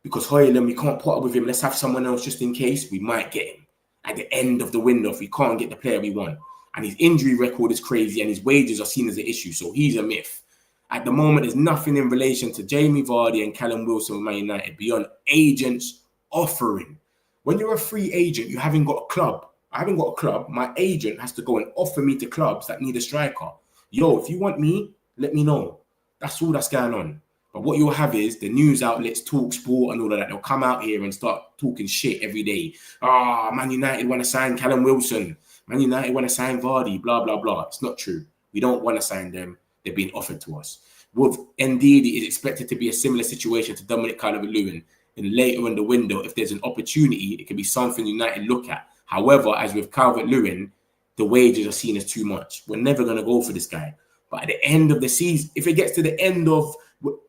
because Højlund, we can't put up with him. Let's have someone else just in case. We might get him at the end of the window if we can't get the player we want. And his injury record is crazy and his wages are seen as an issue. So he's a myth. At the moment, there's nothing in relation to Jamie Vardy and Callum Wilson with Man United beyond agents offering. When you're a free agent, you haven't got a club. I haven't got a club. My agent has to go and offer me to clubs that need a striker. Yo, if you want me, let me know. That's all that's going on. But what you'll have is the news outlets, Talk Sport and all of that. They'll come out here and start talking shit every day. Man United want to sign Callum Wilson. Man United want to sign Vardy, blah, blah, blah. It's not true. We don't want to sign them. They're being offered to us. With Ndidi, it is expected to be a similar situation to Dominic Calvert-Lewin. And later in the window, if there's an opportunity, it can be something United look at. However, as with Calvert-Lewin, the wages are seen as too much. We're never going to go for this guy. But at the end of the season, if it gets to the end of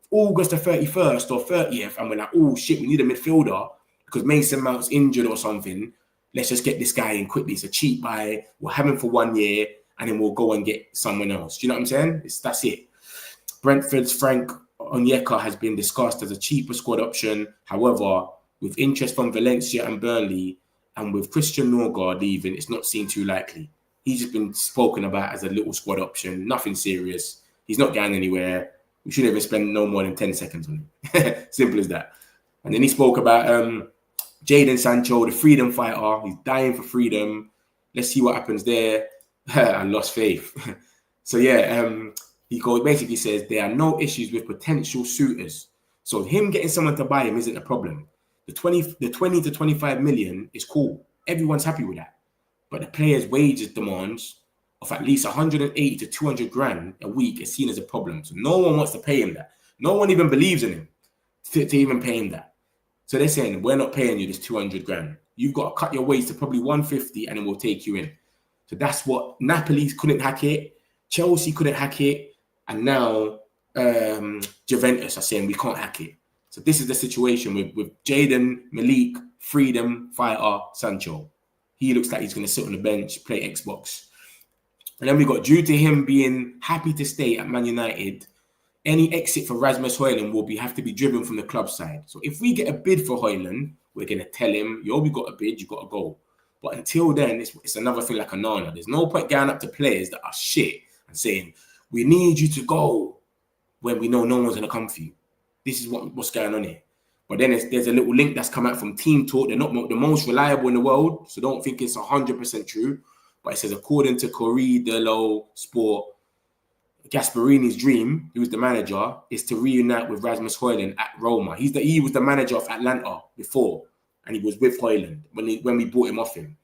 August the 31st or 30th, and we're like, oh shit, we need a midfielder because Mason Mount's injured or something, let's just get this guy in quickly. It's a cheap buy. We'll have him for 1 year and then we'll go and get someone else. Do you know what I'm saying? That's it. Brentford's Frank Onyeka has been discussed as a cheaper squad option. However, with interest from Valencia and Burnley, and with Christian Norgard leaving, it's not seen too likely. He's just been spoken about as a little squad option, nothing serious. He's not going anywhere. We shouldn't even spend no more than 10 seconds on him. Simple as that. And then he spoke about Jadon Sancho, the freedom fighter. He's dying for freedom. Let's see what happens there. I lost faith. So yeah, he basically says there are no issues with potential suitors. So him getting someone to buy him isn't a problem. The 20 to 25 million is cool. Everyone's happy with that. But the player's wages demands of at least 180 to 200 grand a week is seen as a problem. So no one wants to pay him that. No one even believes in him to even pay him that. So they're saying, we're not paying you this 200 grand. You've got to cut your wage to probably 150 and then we'll take you in. So that's what Napoli couldn't hack it. Chelsea couldn't hack it. And now Juventus are saying we can't hack it. So this is the situation with Jadon, Malik, freedom fighter, Sancho. He looks like he's going to sit on the bench, play Xbox. And then we got, due to him being happy to stay at Man United, any exit for Rasmus Højlund will have to be driven from the club side. So if we get a bid for Højlund, we're going to tell him, yo, we got a bid, you got to go. But until then, it's another thing like a Nana. There's no point going up to players that are shit and saying, we need you to go when we know no one's going to come for you. This is what's going on here. But then there's a little link that's come out from Team Talk. They're not the most reliable in the world, so don't think it's 100% true. But it says, according to Corriere dello Sport, Gasparini's dream, who was the manager, is to reunite with Rasmus Højlund at Roma. He was the manager of Atlanta before, and he was with Højlund when we bought him off him.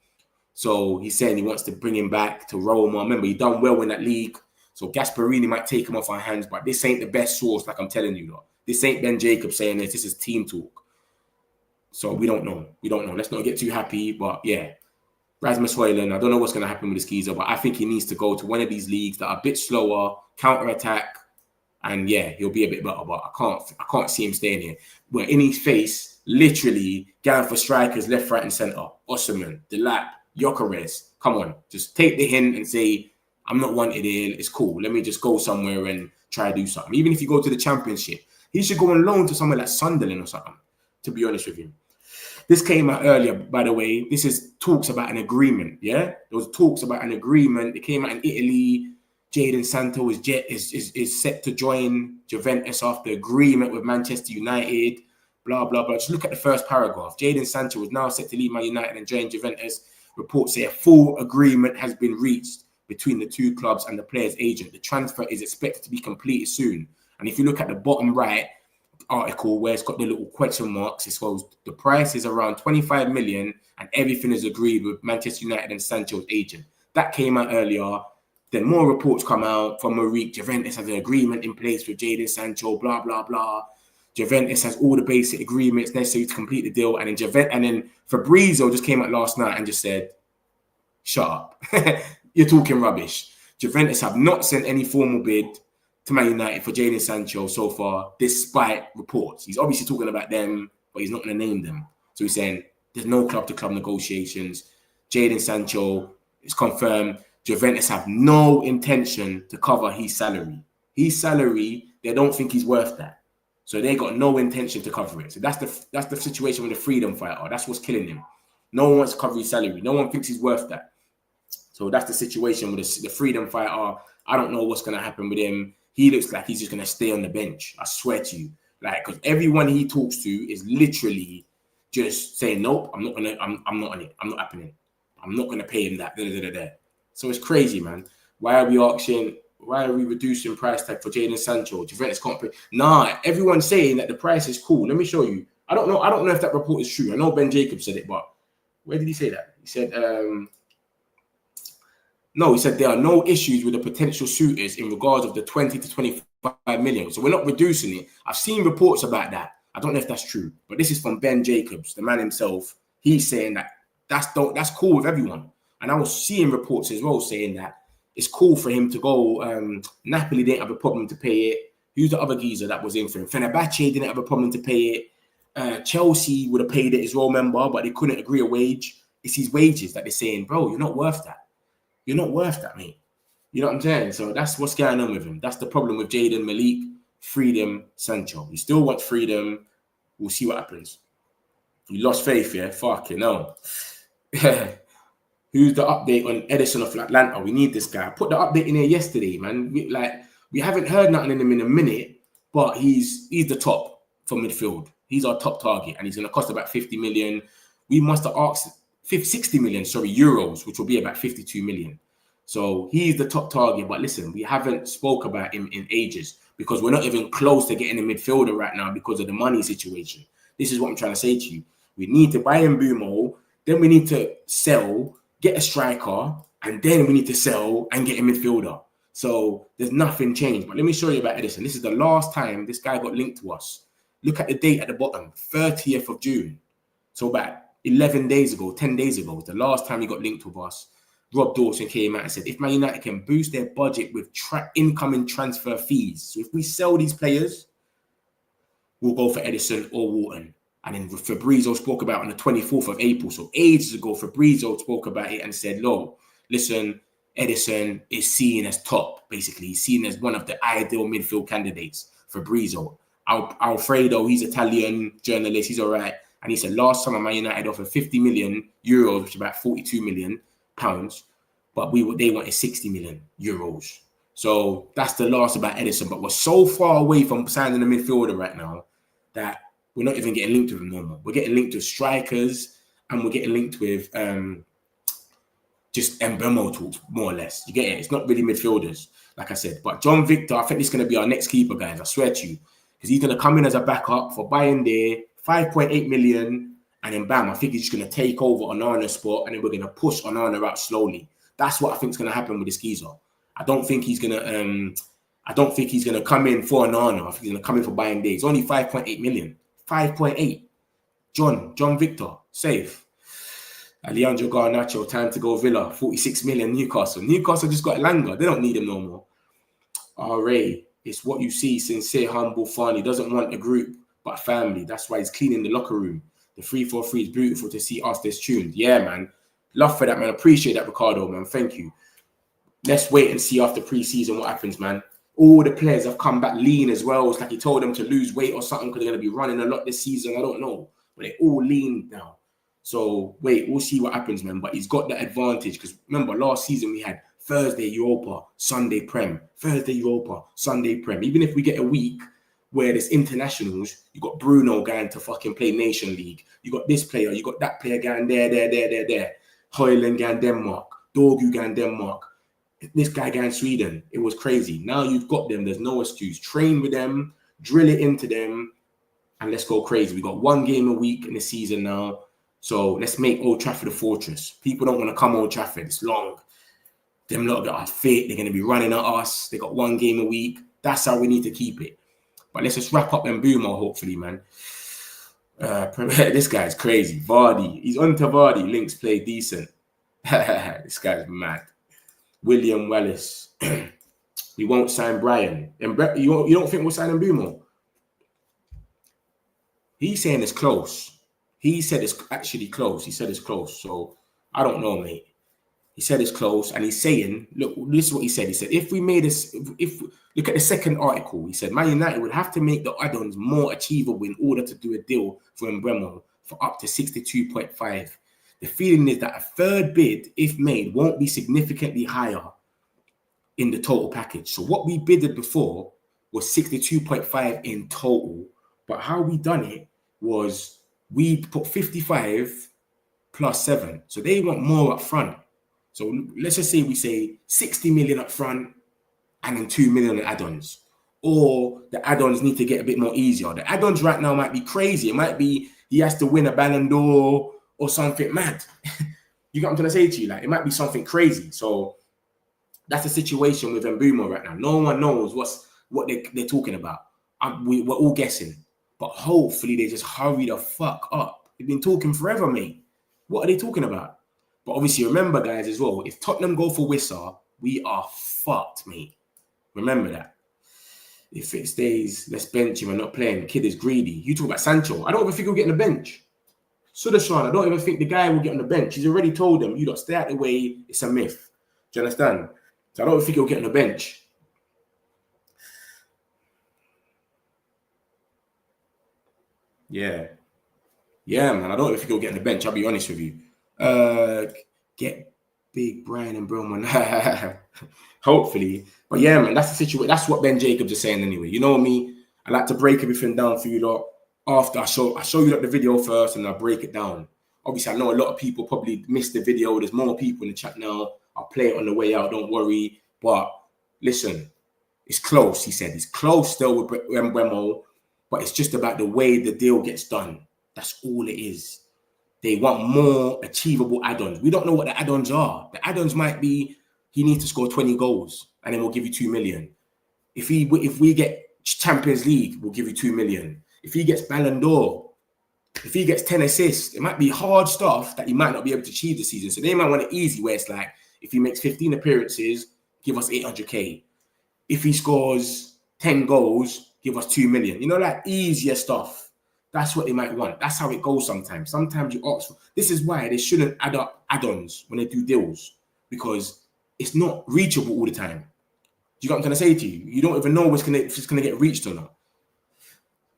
So he's saying he wants to bring him back to Roma. Remember, he done well in that league. So Gasparini might take him off our hands, but this ain't the best source, like I'm telling you, though. This ain't Ben Jacobs saying this. This is Team Talk. So we don't know. Let's not get too happy. But yeah, Rasmus Højlund, I don't know what's going to happen with this geezer, but I think he needs to go to one of these leagues that are a bit slower, counter-attack, and yeah, he'll be a bit better. But I can't see him staying here. We're in his face, literally, going for strikers left, right, and centre. Osimhen, Delap, Gyokeres. Come on, just take the hint and say, I'm not wanted here. It's cool. Let me just go somewhere and try to do something. Even if you go to the Championship, he should go on loan to somewhere like Sunderland or something, to be honest with you. This came out earlier, by the way. This is talks about an agreement, yeah? There was talks about an agreement. It came out in Italy. Jadon Sancho is set to join Juventus after agreement with Manchester United, blah, blah, blah. Just look at the first paragraph. Jadon Sancho is now set to leave Man United and join Juventus. Reports say a full agreement has been reached between the two clubs and the player's agent. The transfer is expected to be completed soon. And if you look at the bottom right article where it's got the little question marks, it goes, the price is around 25 million and everything is agreed with Manchester United and Sancho's agent. That came out earlier. Then more reports come out from Marik. Juventus has an agreement in place with Jadon Sancho, blah, blah, blah. Juventus has all the basic agreements necessary to complete the deal. And then Fabrizio just came out last night and just said, shut up. You're talking rubbish. Juventus have not sent any formal bid to Man United for Jadon Sancho so far, despite reports. He's obviously talking about them, but he's not going to name them. So he's saying there's no club-to-club negotiations. Jadon Sancho is confirmed. Juventus have no intention to cover his salary. His salary, they don't think he's worth that. So they got no intention to cover it. So that's the situation with the freedom fighter. That's what's killing him. No one wants to cover his salary. No one thinks he's worth that. So that's the situation with the freedom fighter. I don't know what's going to happen with him. He looks like he's just going to stay on the bench. I swear to you. Like, because everyone he talks to is literally just saying, nope, I'm not on it. I'm not on it. I'm not happening. I'm not going to pay him that. So it's crazy, man. Why are we reducing price tag for Jadon Sancho? Juventus can't pay. Nah, everyone's saying that the price is cool. Let me show you. I don't know if that report is true. I know Ben Jacobs said it, but where did he say that? He said, no, he said there are no issues with the potential suitors in regards of the 20 to 25 million. So we're not reducing it. I've seen reports about that. I don't know if that's true, but this is from Ben Jacobs, the man himself. He's saying that that's cool with everyone. And I was seeing reports as well saying that it's cool for him to go. Napoli didn't have a problem to pay it. Who's the other geezer that was in for him? Fenerbahce didn't have a problem to pay it. Chelsea would have paid it as well, member, but they couldn't agree a wage. It's his wages that they're saying, bro, you're not worth that. You're not worth that, mate. You know what I'm saying? So that's what's going on with him. That's the problem with Jadon, Malik, freedom, Sancho. He still wants freedom. We'll see what happens. You lost faith, yeah? Fuck it, no. Who's the update on Edison of Atlanta? We need this guy. I put the update in here yesterday, man. We haven't heard nothing in him in a minute, but he's the top for midfield. He's our top target, and he's going to cost about 50 million. We must have asked 60 million, euros, which will be about 52 million. So he's the top target. But listen, we haven't spoke about him in ages because we're not even close to getting a midfielder right now because of the money situation. This is what I'm trying to say to you. We need to buy Mbeumo, then we need to sell, get a striker, and then we need to sell and get a midfielder. So there's nothing changed. But let me show you about Edison. This is the last time this guy got linked to us. Look at the date at the bottom, 30th of June. So about 11 days ago, 10 days ago, was the last time he got linked with us. Rob Dawson came out and said, if Man United can boost their budget with incoming transfer fees, so if we sell these players, we'll go for Edison or Wharton. And then Fabrizio spoke about on the 24th of April. So ages ago, Fabrizio spoke about it and said, no, listen, Edison is seen as top, basically. He's seen as one of the ideal midfield candidates, Fabrizio. Alfredo, he's Italian journalist, he's all right. And he said last summer, Man United offered 50 million euros, which is about 42 million pounds, but they wanted 60 million euros. So that's the last about Edison. But we're so far away from signing a midfielder right now that we're not even getting linked with him no more. We're getting linked with strikers and we're getting linked with just Mbeumo talks, more or less. You get it? It's not really midfielders, like I said. But John Victor, I think this is going to be our next keeper, guys. I swear to you. Because he's going to come in as a backup for buying there, 5.8 million, and then bam, I think he's just going to take over Onana's spot, and then we're going to push Onana out slowly. That's what I think is going to happen with this geezer. I don't think he's going to come in for Onana. I think he's going to come in for buying there. It's only 5.8 million. 5.8. John Victor, safe. Alejandro Garnacho, time to go Villa, 46 million Newcastle. Newcastle just got Langa. They don't need him no more. Ray, it's what you see, sincere, humble, fun. He doesn't want a group, but family. That's why he's cleaning the locker room. The 3-4-3 is beautiful to see us this tuned. Yeah, man. Love for that, man. Appreciate that, Ricardo, man. Thank you. Let's wait and see after pre-season what happens, man. All the players have come back lean as well. It's like he told them to lose weight or something because they're going to be running a lot this season. I don't know. But they're all lean now. So, wait, we'll see what happens, man. But he's got the advantage because, remember, last season we had Thursday Europa, Sunday Prem. Thursday Europa, Sunday Prem. Even if we get a week where there's internationals, you got Bruno going to fucking play Nation League. You got this player, you got that player going there. Højlund going Denmark. Dorgu going Denmark. This guy going Sweden. It was crazy. Now you've got them. There's no excuse. Train with them, drill it into them, and let's go crazy. We got one game a week in the season now. So let's make Old Trafford a fortress. People don't want to come Old Trafford. It's long. Them lot are fit. They're going to be running at us. They got one game a week. That's how we need to keep it. But let's just wrap up Mbeumo, hopefully, man. This guy's crazy. Vardy. He's on to Vardy. Links play decent. This guy's mad. William Wallace. We won't sign Brian. You don't think we'll sign Mbeumo? He's saying it's close. He said it's actually close. He said it's close. So I don't know, mate. He said it's close. And he's saying, look, this is what he said. He said, if look at the second article, he said, Man United would have to make the add-ons more achievable in order to do a deal for Mbeumo for up to 62.5. The feeling is that a third bid, if made, won't be significantly higher in the total package. So what we bidded before was 62.5 in total. But how we done it was we put 55 plus 7. So they want more up front. So let's just say we say 60 million up front and then 2 million in add-ons. Or the add-ons need to get a bit more easier. The add-ons right now might be crazy. It might be he has to win a Ballon d'Or or something mad. You get what I'm trying to say to you? Like, it might be something crazy. So that's the situation with Mbeumo right now. No one knows what they're talking about. We're all guessing. But hopefully they just hurry the fuck up. They've been talking forever, mate. What are they talking about? But obviously, remember, guys, as well, if Tottenham go for Wissa, we are fucked, mate. Remember that. If it stays, let's bench him and not play him. Kid is greedy. You talk about Sancho. I don't even think he'll get on the bench. Sudashan, I don't even think the guy will get on the bench. He's already told them, you don't stay out the way. It's a myth. Do you understand? So I don't think he'll get on the bench. Yeah. Yeah, man. I don't think he'll get on the bench. I'll be honest with you. Get big Brian and Mbeumo. Hopefully. But yeah, man, that's the situation. That's what Ben Jacobs is saying anyway. You know me? I like to break everything down for you lot. After I show you the video first and I break it down. Obviously, I know a lot of people probably missed the video. There's more people in the chat now. I'll play it on the way out. Don't worry. But listen, it's close, he said. It's close still with Mbeumo, but it's just about the way the deal gets done. That's all it is. They want more achievable add-ons. We don't know what the add-ons are. The add-ons might be he needs to score 20 goals and then we'll give you 2 million. If we get Champions League, we'll give you 2 million. If he gets Ballon d'Or, if he gets 10 assists, it might be hard stuff that he might not be able to achieve this season. So they might want it easy where it's like, if he makes 15 appearances, give us 800K. If he scores 10 goals, give us 2 million. You know, like easier stuff. That's what they might want. That's how it goes sometimes. Sometimes you ask for, this is why they shouldn't add up add-ons when they do deals, because it's not reachable all the time. Do you know what I'm trying to say to you? You don't even know if it's going to get reached or not.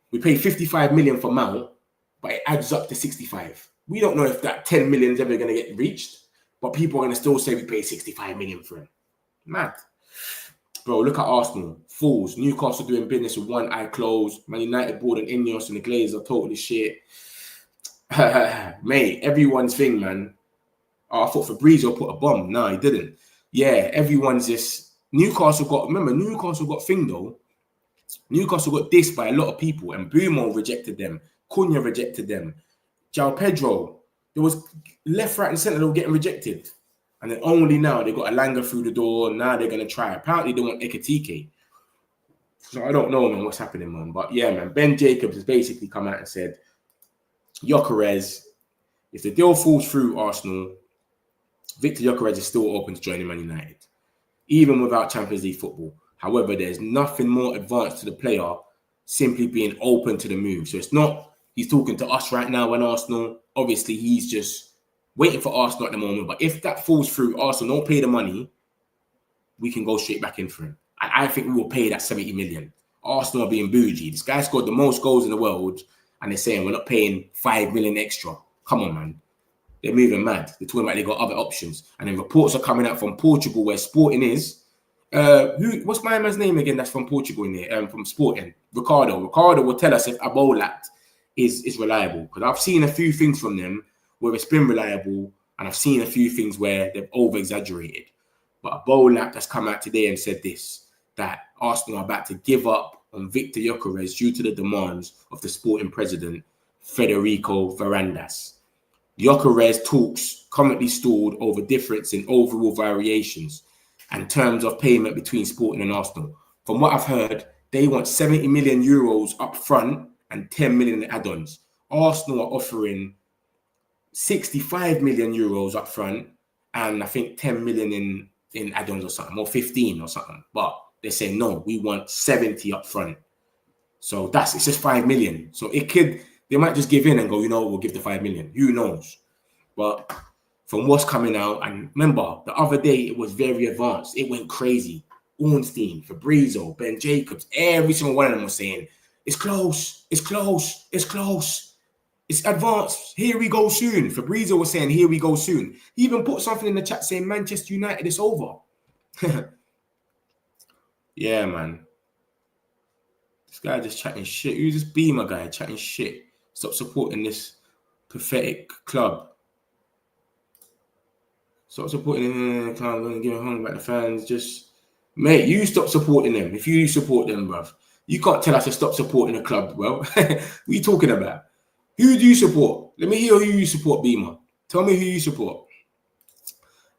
We pay 55 million for Mount, but it adds up to 65. We don't know if that 10 million is ever going to get reached, but people are going to still say we pay 65 million for him. Mad. Bro, look at Arsenal. Fools. Newcastle doing business with one eye closed. Man United bought an Ineos and the Glazers are totally shit. Mate, everyone's thing, man. Oh, I thought Fabrizio put a bomb. No, he didn't. Yeah, everyone's just... Newcastle got thing though. Newcastle got dissed by a lot of people, and Mbeumo rejected them. Cunha rejected them. João Pedro, there was left, right, and centre they were getting rejected. And then only now they got Alanga through the door. Now they're going to try. Apparently they want Ekitike. So I don't know, man, what's happening, man. But yeah, man, Ben Jacobs has basically come out and said, Gyokeres, if the deal falls through Arsenal, Victor Gyokeres is still open to joining Man United, even without Champions League football. However, there's nothing more advanced to the player simply being open to the move. So it's not, he's talking to us right now in Arsenal. Obviously, he's just waiting for Arsenal at the moment. But if that falls through, Arsenal don't pay the money, we can go straight back in for him. And I think we will pay that 70 million. Arsenal are being bougie. This guy scored the most goals in the world, and they're saying we're not paying 5 million extra. Come on, man. They're moving mad. They're talking about they got other options. And then reports are coming out from Portugal where Sporting is. What's my man's name again that's from Portugal in there? From Sporting. Ricardo. Ricardo will tell us if Abolat is reliable. Because I've seen a few things from them where it's been reliable, and I've seen a few things where they've over-exaggerated. But Abolat has come out today and said this, that Arsenal are about to give up on Victor Gyokeres due to the demands of the Sporting president, Federico Varandas. Gyokeres talks currently stalled over difference in overall variations and terms of payment between Sporting and Arsenal. From what I've heard, they want 70 million euros up front and 10 million in add-ons. Arsenal are offering 65 million euros up front and I think 10 million in add-ons or something, or 15 or something. But they say, no, we want 70 up front. So it's just 5 million. So they might just give in and go, you know, we'll give the 5 million. Who knows? But from what's coming out, and remember, the other day, it was very advanced. It went crazy. Ornstein, Fabrizio, Ben Jacobs, every single one of them was saying, it's close, it's close, it's close. It's advanced. Here we go soon. Fabrizio was saying, here we go soon. He even put something in the chat saying, Manchester United, it's over. Yeah, man. This guy just chatting shit. Who's this Beamer guy chatting shit? Stop supporting this pathetic club. Stop supporting the club. I'm going to give a hung about the fans. Just, mate, you stop supporting them. If you support them, bruv. You can't tell us to stop supporting a club, bro. What are you talking about? Who do you support? Let me hear who you support, Beamer. Tell me who you support.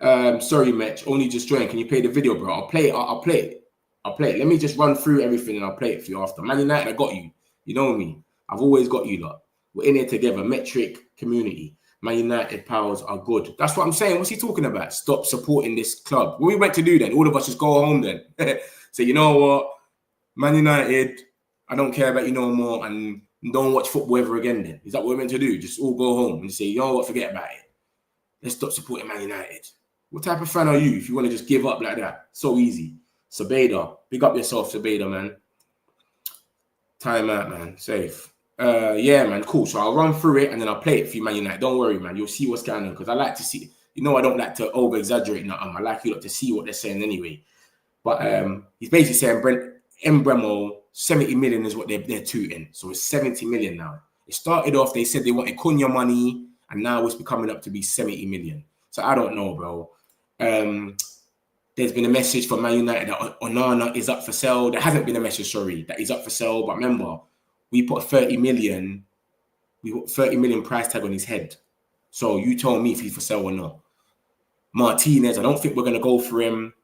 Sorry, Mitch. Only just joined. Can you play the video, bro? I'll play it. I'll play it. Let me just run through everything and I'll play it for you after. Man United, I got you. You know me. I've always got you lot. We're in here together. Metric community. Man United powers are good. That's what I'm saying. What's he talking about? Stop supporting this club. What we went to do then? All of us just go home then. So you know what? Man United, I don't care about you no more and don't watch football ever again then. Is that what we're meant to do? Just all go home and say, you know what, forget about it. Let's stop supporting Man United. What type of fan are you if you want to just give up like that? So easy. Sabeda, big up yourself, Sabeda, man. Time out, man. Safe. Yeah, man, cool. So I'll run through it and then I'll play it for you, Man United. Don't worry, man. You'll see what's going on because I like to see. You know, I don't like to over-exaggerate nothing. I like you lot to see what they're saying anyway. But he's basically saying Mbeumo, 70 million is what they're tooting. So it's 70 million now. It started off, they said they wanted Cunha money, and now it's becoming up to be 70 million. So I don't know, bro. There's been a message from Man United that Onana is up for sale. There hasn't been a message, sorry, that he's up for sale. But remember, we put 30 million price tag on his head. So you tell me if he's for sale or not. Martinez, I don't think we're going to go for him.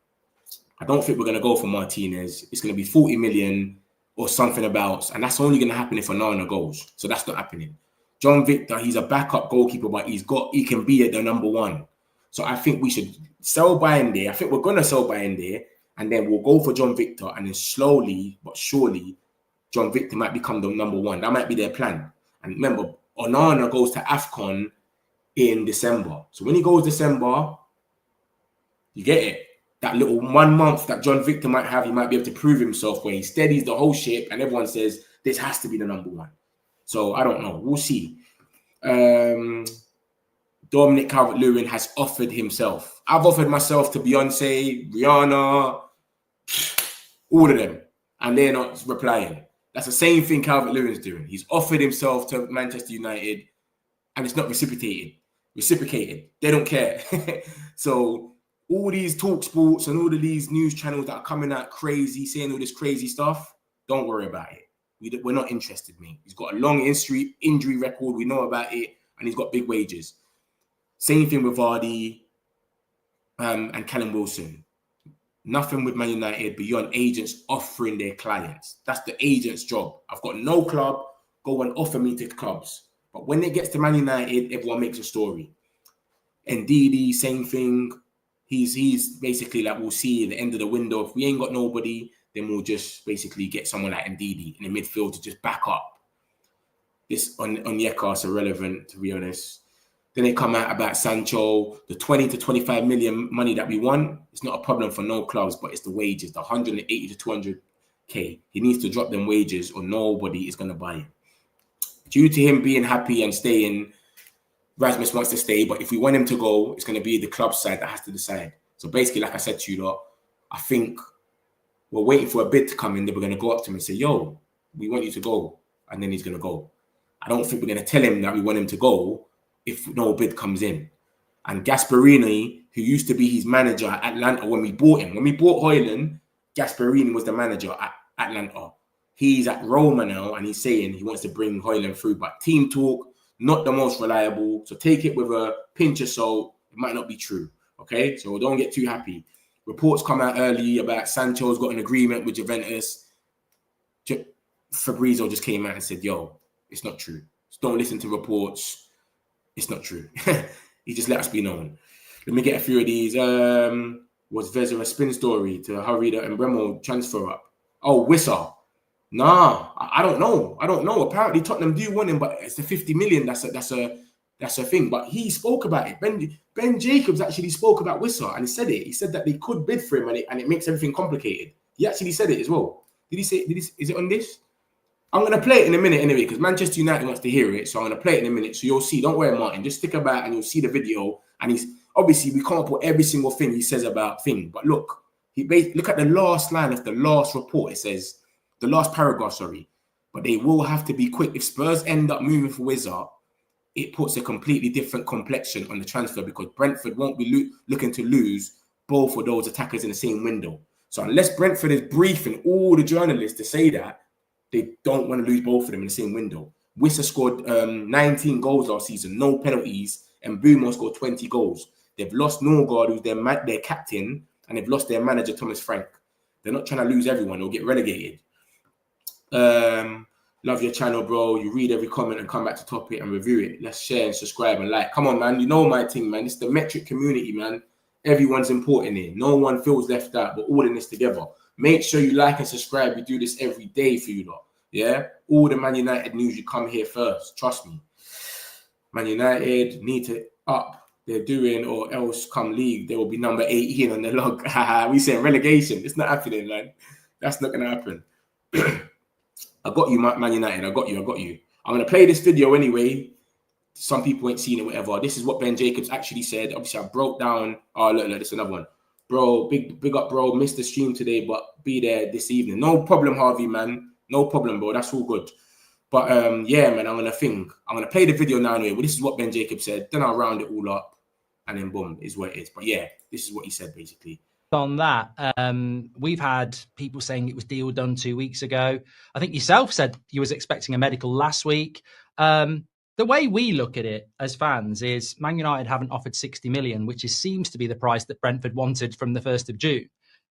I don't think we're going to go for Martinez. It's going to be 40 million or something about, and that's only going to happen if Onana goes. So that's not happening. John Victor, he's a backup goalkeeper, but he can be at the number one. So I think we should sell Bayende. I think we're going to sell Bayende, and then we'll go for John Victor, and then slowly but surely, John Victor might become the number one. That might be their plan. And remember, Onana goes to AFCON in December. So when he goes December, you get it. That little 1 month that John Victor might have, he might be able to prove himself where he steadies the whole ship and everyone says, this has to be the number one. So I don't know. We'll see. Dominic Calvert-Lewin has offered himself. I've offered myself to Beyonce, Rihanna, all of them. And they're not replying. That's the same thing Calvert-Lewin's doing. He's offered himself to Manchester United and it's not reciprocated. They don't care. So all these talk sports and all of these news channels that are coming out crazy, saying all this crazy stuff, don't worry about it. We're not interested, mate. He's got a long injury record. We know about it. And he's got big wages. Same thing with Vardy and Callum Wilson. Nothing with Man United beyond agents offering their clients. That's the agent's job. I've got no club. Go and offer me to clubs. But when it gets to Man United, everyone makes a story. Ndidi, same thing. He's basically like, we'll see at the end of the window. If we ain't got nobody, then we'll just basically get someone like Ndidi in the midfield to just back up. This Onyeka is irrelevant, to be honest. Then they come out about Sancho, the 20 to 25 million money that we want. It's not a problem for no clubs, but it's the wages, the 180 to 200K. He needs to drop them wages or nobody is going to buy him. Due to him being happy and staying, Rasmus wants to stay, but if we want him to go, it's going to be the club side that has to decide. So basically, like I said to you lot, I think we're waiting for a bid to come in. Then we're going to go up to him and say, yo, we want you to go. And then he's going to go. I don't think we're going to tell him that we want him to go if no bid comes in. And Gasperini, who used to be his manager at Atlanta when we bought him. When we bought Højlund, Gasperini was the manager at Atlanta. He's at Roma now, and he's saying he wants to bring Højlund through. But team talk, not the most reliable. So take it with a pinch of salt. It might not be true. Okay? So don't get too happy. Reports come out early about Sancho's got an agreement with Juventus. Fabrizio just came out and said, yo, it's not true. Just don't listen to reports. It's not true. He just let us be known. Let me get a few of these. Was Vezza a spin story to hurry the Mbeumo transfer up? Oh, Wissa. Nah, I don't know. Apparently Tottenham do want him, but it's the 50 million. That's a thing. But he spoke about it. Ben Jacobs actually spoke about Wissa and he said it. He said that they could bid for him and it makes everything complicated. He actually said it as well. Did he say? Is it on this? I'm going to play it in a minute anyway, because Manchester United wants to hear it. So I'm going to play it in a minute. So you'll see. Don't worry, Martin. Just stick about and you'll see the video. And he's obviously, we can't put every single thing he says about thing. But look, look at the last line of the last report. It says, the last paragraph, sorry. But they will have to be quick. If Spurs end up moving for Wizard, it puts a completely different complexion on the transfer because Brentford won't be looking to lose both of those attackers in the same window. So unless Brentford is briefing all the journalists to say that, they don't want to lose both of them in the same window. Wissa scored 19 goals last season, no penalties, and Mbeumo scored 20 goals. They've lost Norgard, who's their captain, and they've lost their manager, Thomas Frank. They're not trying to lose everyone. They'll get relegated. Love your channel, bro. You read every comment and come back to topic and review it. Let's share and subscribe and like. Come on, man. You know my thing, man. It's the metric community, man. Everyone's important here. No one feels left out. We're all in this together. Make sure you like and subscribe. We do this every day for you lot. Yeah? All the Man United news, you come here first. Trust me. Man United need to up. They're doing, or else come league, they will be number 18 on the log. We saying relegation. It's not happening, man. That's not going to happen. I got you, Man United. I got you. I'm going to play this video anyway. Some people ain't seen it, whatever. This is what Ben Jacobs actually said. Obviously, I broke down. Oh, look, this is another one. Bro, big up, bro. Missed the stream today, but be there this evening. No problem, Harvey, man. No problem, bro. That's all good. But, yeah, man, I'm going to play the video now anyway. But this is what Ben Jacobs said. Then I'll round it all up. And then, boom, is what it is. But, yeah, this is what he said, basically. On that, we've had people saying it was deal done 2 weeks ago. I think yourself said you was expecting a medical last week. The way we look at it as fans is Man United haven't offered 60 million, which seems to be the price that Brentford wanted from the 1st of June.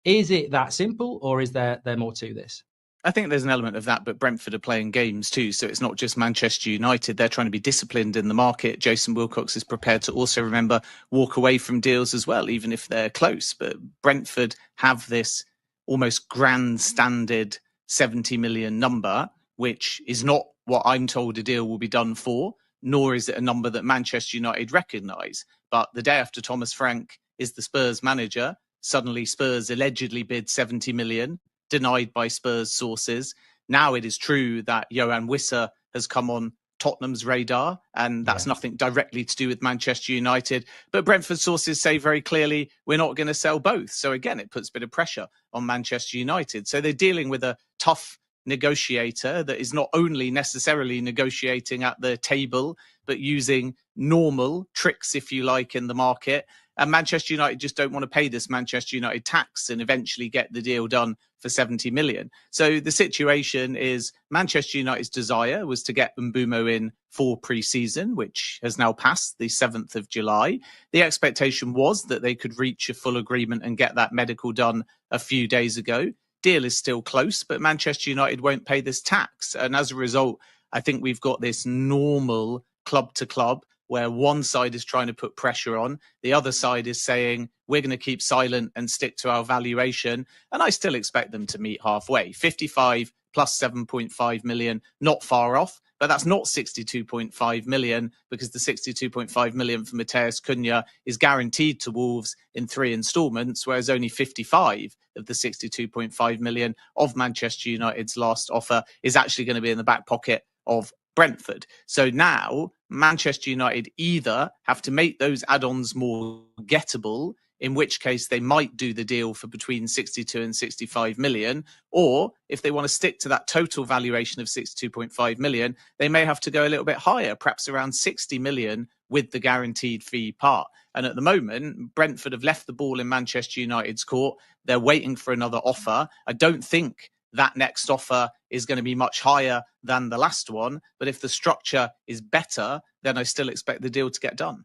Is it that simple, or is there more to this? I think there's an element of that, but Brentford are playing games too. So it's not just Manchester United. They're trying to be disciplined in the market. Jason Wilcox is prepared to also, remember, walk away from deals as well, even if they're close. But Brentford have this almost grandstanded 70 million number, which is not what I'm told a deal will be done for, nor is it a number that Manchester United recognise. But the day after Thomas Frank is the Spurs manager, suddenly Spurs allegedly bid 70 million. Denied by Spurs sources. Now it is true that Johan Wissa has come on Tottenham's radar, and that's nothing directly to do with Manchester United. But Brentford sources say very clearly, we're not going to sell both. So again, it puts a bit of pressure on Manchester United. So they're dealing with a tough negotiator that is not only necessarily negotiating at the table, but using normal tricks, if you like, in the market. And Manchester United just don't want to pay this Manchester United tax and eventually get the deal done for 70 million. So the situation is Manchester United's desire was to get Mbeumo in for pre-season, which has now passed the 7th of July. The expectation was that they could reach a full agreement and get that medical done a few days ago. Deal is still close, but Manchester United won't pay this tax. And as a result, I think we've got this normal club to club where one side is trying to put pressure on, the other side is saying, we're going to keep silent and stick to our valuation. And I still expect them to meet halfway. 55 plus 7.5 million, not far off, but that's not 62.5 million because the 62.5 million for Matheus Cunha is guaranteed to Wolves in 3 installments, whereas only 55 of the 62.5 million of Manchester United's last offer is actually going to be in the back pocket of Brentford. So now Manchester United either have to make those add-ons more gettable, in which case they might do the deal for between 62 and 65 million, or if they want to stick to that total valuation of 62.5 million, they may have to go a little bit higher, perhaps around 60 million with the guaranteed fee part. And at the moment, Brentford have left the ball in Manchester United's court. They're waiting for another offer. I don't think that next offer is going to be much higher than the last one. But if the structure is better, then I still expect the deal to get done.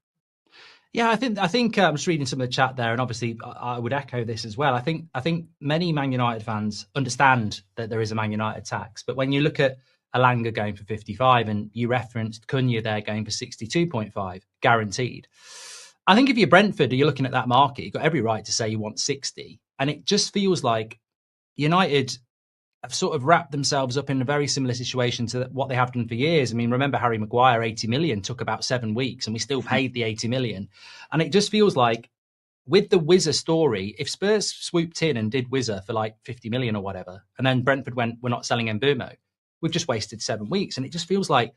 Yeah, I think I'm just reading some of the chat there, and obviously I would echo this as well. I think many Man United fans understand that there is a Man United tax, but when you look at Alanga going for 55 and you referenced Cunha there going for 62.5 guaranteed, I think if you're Brentford and you're looking at that market, you've got every right to say you want 60, and it just feels like United have sort of wrapped themselves up in a very similar situation to what they have done for years. I mean, remember Harry Maguire, 80 million took about 7 weeks and we still paid the 80 million. And it just feels like with the Wizza story, if Spurs swooped in and did Wizza for like 50 million or whatever, and then Brentford went, we're not selling Mbeumo, we've just wasted 7 weeks. And it just feels like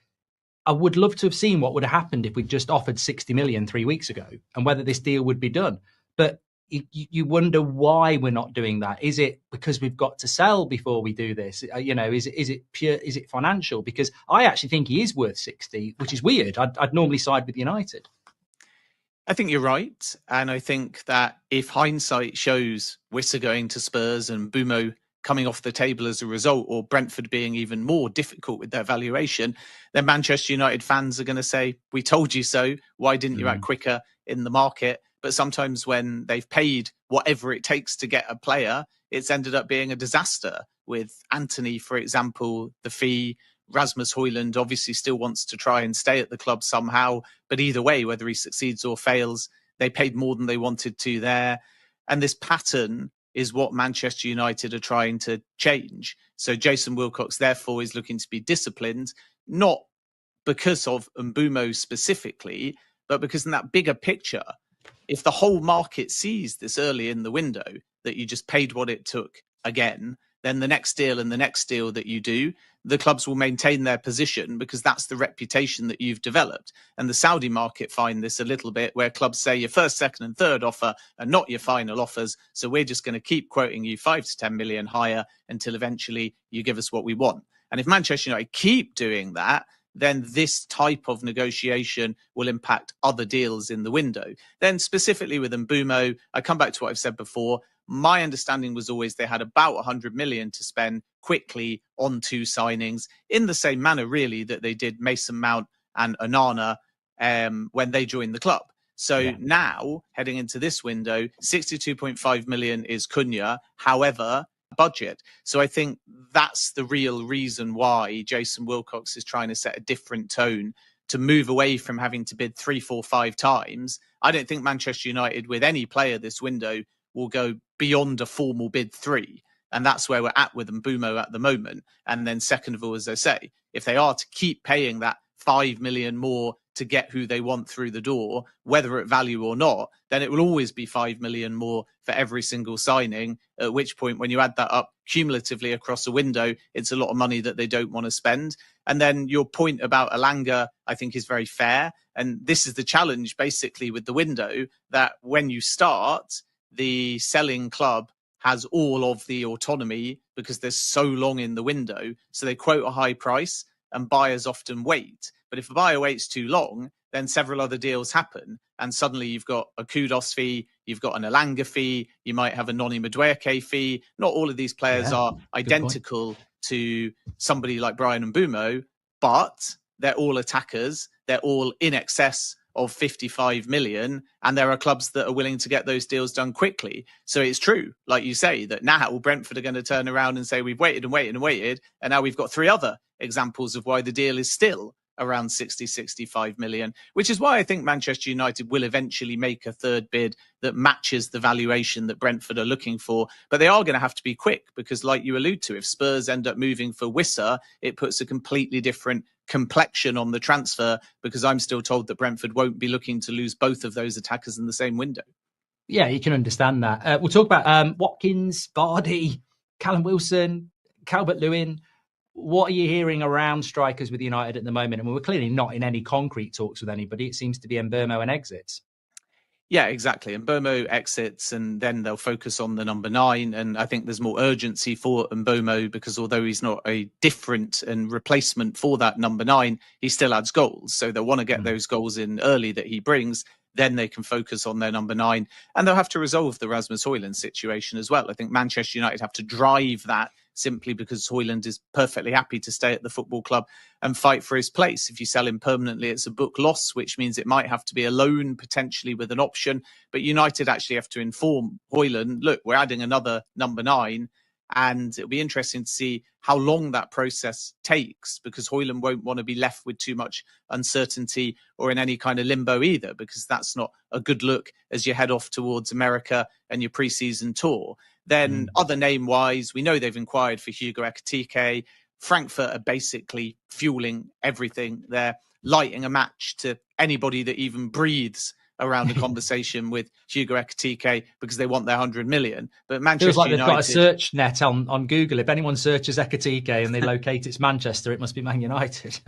I would love to have seen what would have happened if we'd just offered 60 million 3 weeks ago and whether this deal would be done. But you wonder why we're not doing that. Is it because we've got to sell before we do this? You know, is it pure? Is it financial? Because I actually think he is worth 60, which is weird. I'd normally side with United. I think you're right. And I think that if hindsight shows Wissa going to Spurs and Mbeumo coming off the table as a result, or Brentford being even more difficult with their valuation, then Manchester United fans are going to say, we told you so. Why didn't you act quicker in the market? But sometimes when they've paid whatever it takes to get a player, it's ended up being a disaster. With Anthony, for example, the fee Rasmus Højlund obviously still wants to try and stay at the club somehow. But either way, whether he succeeds or fails, they paid more than they wanted to there. And this pattern is what Manchester United are trying to change. So Jason Wilcox, therefore, is looking to be disciplined, not because of Mbeumo specifically, but because in that bigger picture, if the whole market sees this early in the window, that you just paid what it took again, then the next deal and the next deal that you do, the clubs will maintain their position because that's the reputation that you've developed. And the Saudi market find this a little bit, where clubs say your first, second and third offer are not your final offers. So we're just going to keep quoting you 5 to 10 million higher until eventually you give us what we want. And if Manchester United keep doing that, then this type of negotiation will impact other deals in the window. Then specifically with Mbeumo, I come back to what I've said before. My understanding was always they had about 100 million to spend quickly on 2 signings, in the same manner, really, that they did Mason Mount and Onana when they joined the club. So now, heading into this window, 62.5 million is Cunha. However, budget. So I think that's the real reason why Jason Wilcox is trying to set a different tone, to move away from having to bid 3, 4, 5 times. I don't think Manchester United, with any player this window, will go beyond a formal bid 3. And that's where we're at with Mbeumo at the moment. And then second of all, as I say, if they are to keep paying that 5 million more to get who they want through the door, whether at value or not, then it will always be 5 million more for every single signing, at which point, when you add that up cumulatively across a window, it's a lot of money that they don't want to spend. And then your point about Elanga, I think, is very fair. And this is the challenge, basically, with the window, that when you start, the selling club has all of the autonomy because there's so long in the window. So they quote a high price and buyers often wait. But if a buyer waits too long, then several other deals happen. And suddenly you've got a Kudus fee, you've got an Elanga fee, you might have a Noni Madueke fee. Not all of these players are identical to somebody like Bryan Mbeumo, but they're all attackers. They're all in excess of 55 million. And there are clubs that are willing to get those deals done quickly. So it's true, like you say, that now Brentford are going to turn around and say, we've waited and waited and waited. And now we've got 3 other examples of why the deal is still around 60, 65 million, which is why I think Manchester United will eventually make a third bid that matches the valuation that Brentford are looking for. But they are going to have to be quick because, like you allude to, if Spurs end up moving for Wissa, it puts a completely different complexion on the transfer, because I'm still told that Brentford won't be looking to lose both of those attackers in the same window. Yeah, you can understand that. We'll talk about Watkins, Vardy, Callum Wilson, Calvert-Lewin. What are you hearing around strikers with United at the moment? And we're clearly not in any concrete talks with anybody. It seems to be Mbeumo and exits. Yeah, exactly. Mbeumo exits, and then they'll focus on the number 9. And I think there's more urgency for Mbeumo because although he's not a different and replacement for that number 9, he still adds goals. So they'll want to get those goals in early that he brings. Then they can focus on their number 9. And they'll have to resolve the Rasmus Højlund situation as well. I think Manchester United have to drive that simply because Højlund is perfectly happy to stay at the football club and fight for his place. If you sell him permanently, it's a book loss, which means it might have to be a loan potentially with an option. But United actually have to inform Højlund, look, we're adding another number 9. And it'll be interesting to see how long that process takes, because Højlund won't want to be left with too much uncertainty or in any kind of limbo either, because that's not a good look as you head off towards America and your pre-season tour. Then other name-wise, we know they've inquired for Hugo Ekitike. Frankfurt are basically fueling everything. They're lighting a match to anybody that even breathes around a conversation with Hugo Ekitike because they want their 100 million. But Manchester Feels like United, they've got a search net on Google. If anyone searches Ekitike and they locate it's Manchester, it must be Man United.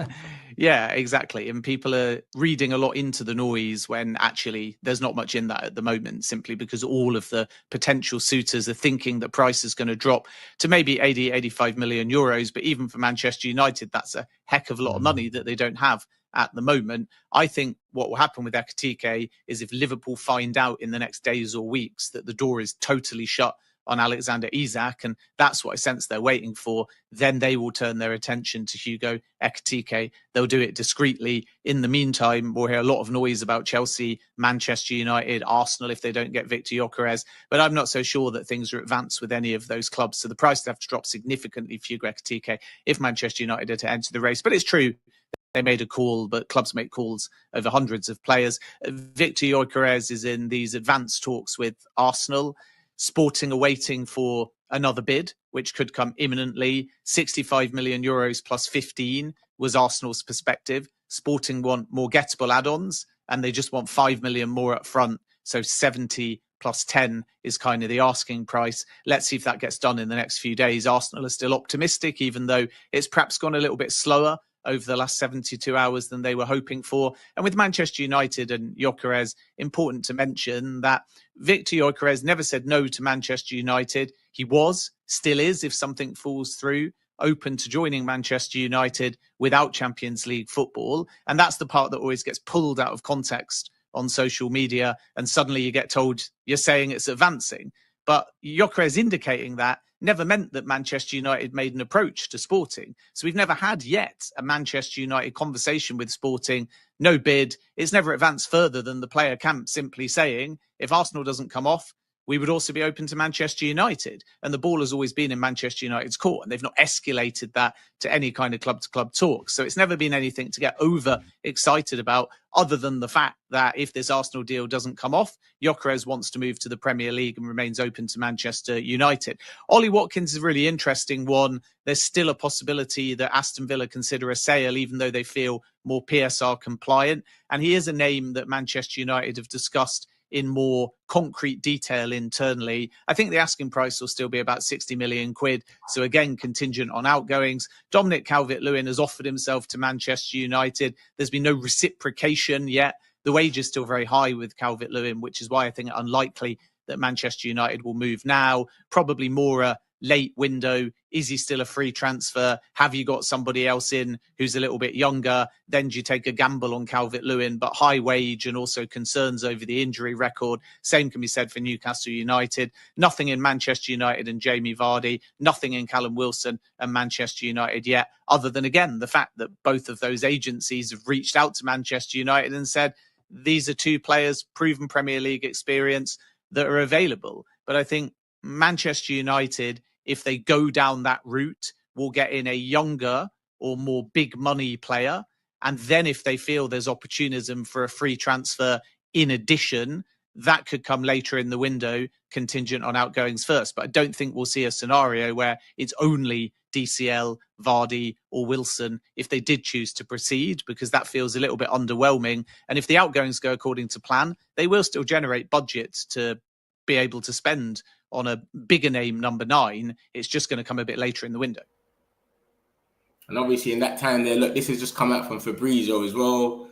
Yeah, exactly. And people are reading a lot into the noise when actually there's not much in that at the moment, simply because all of the potential suitors are thinking that price is going to drop to maybe 80, 85 million euros. But even for Manchester United, that's a heck of a lot of money that they don't have at the moment. I think what will happen with Ekitike is if Liverpool find out in the next days or weeks that the door is totally shut on Alexander Isak, and that's what I sense they're waiting for. Then they will turn their attention to Hugo Ekitike. They'll do it discreetly. In the meantime, we'll hear a lot of noise about Chelsea, Manchester United, Arsenal if they don't get Victor Gyokeres, but I'm not so sure that things are advanced with any of those clubs. So the price would have to drop significantly for Hugo Ekitike if Manchester United are to enter the race. But it's true, they made a call, but clubs make calls over hundreds of players. Victor Gyokeres is in these advanced talks with Arsenal. Sporting are waiting for another bid, which could come imminently. 65 million euros plus 15 was Arsenal's perspective. Sporting want more gettable add-ons, and they just want 5 million more up front. So 70 plus 10 is kind of the asking price. Let's see if that gets done in the next few days. Arsenal are still optimistic, even though it's perhaps gone a little bit slower over the last 72 hours than they were hoping for. And with Manchester United and Gyokeres, important to mention that Victor Gyokeres never said no to Manchester United. He was, still is, if something falls through, open to joining Manchester United without Champions League football. And that's the part that always gets pulled out of context on social media. And suddenly you get told you're saying it's advancing. But Gyokeres indicating that never meant that Manchester United made an approach to Sporting. So we've never had yet a Manchester United conversation with Sporting, no bid. It's never advanced further than the player camp simply saying, if Arsenal doesn't come off, we would also be open to Manchester United. And the ball has always been in Manchester United's court, and they've not escalated that to any kind of club-to-club talk. So it's never been anything to get over excited about, other than the fact that if this Arsenal deal doesn't come off, Gyokeres wants to move to the Premier League and remains open to Manchester United. Ollie Watkins is a really interesting one. There's still a possibility that Aston Villa consider a sale, even though they feel more PSR compliant. And he is a name that Manchester United have discussed in more concrete detail internally. I think the asking price will still be about 60 million quid. So again, contingent on outgoings. Dominic Calvert-Lewin has offered himself to Manchester United. There's been no reciprocation yet. The wage is still very high with Calvert-Lewin, which is why I think it unlikely that Manchester United will move now. Probably more a late window. Is he still a free transfer? Have you got somebody else in who's a little bit younger? Then do you take a gamble on Calvert-Lewin, but high wage and also concerns over the injury record. Same can be said for Newcastle United. Nothing in Manchester United and Jamie Vardy. Nothing in Callum Wilson and Manchester United yet, other than, again, the fact that both of those agencies have reached out to Manchester United and said, these are two players, proven Premier League experience, that are available. But I think Manchester United, if they go down that route, will get in a younger or more big money player. And then if they feel there's opportunism for a free transfer in addition, that could come later in the window, contingent on outgoings first. But I don't think we'll see a scenario where it's only DCL, Vardy or Wilson if they did choose to proceed, because that feels a little bit underwhelming. And if the outgoings go according to plan, they will still generate budgets to be able to spend on a bigger name number 9. It's just going to come a bit later in the window. And obviously in that time there, look, this has just come out from Fabrizio as well.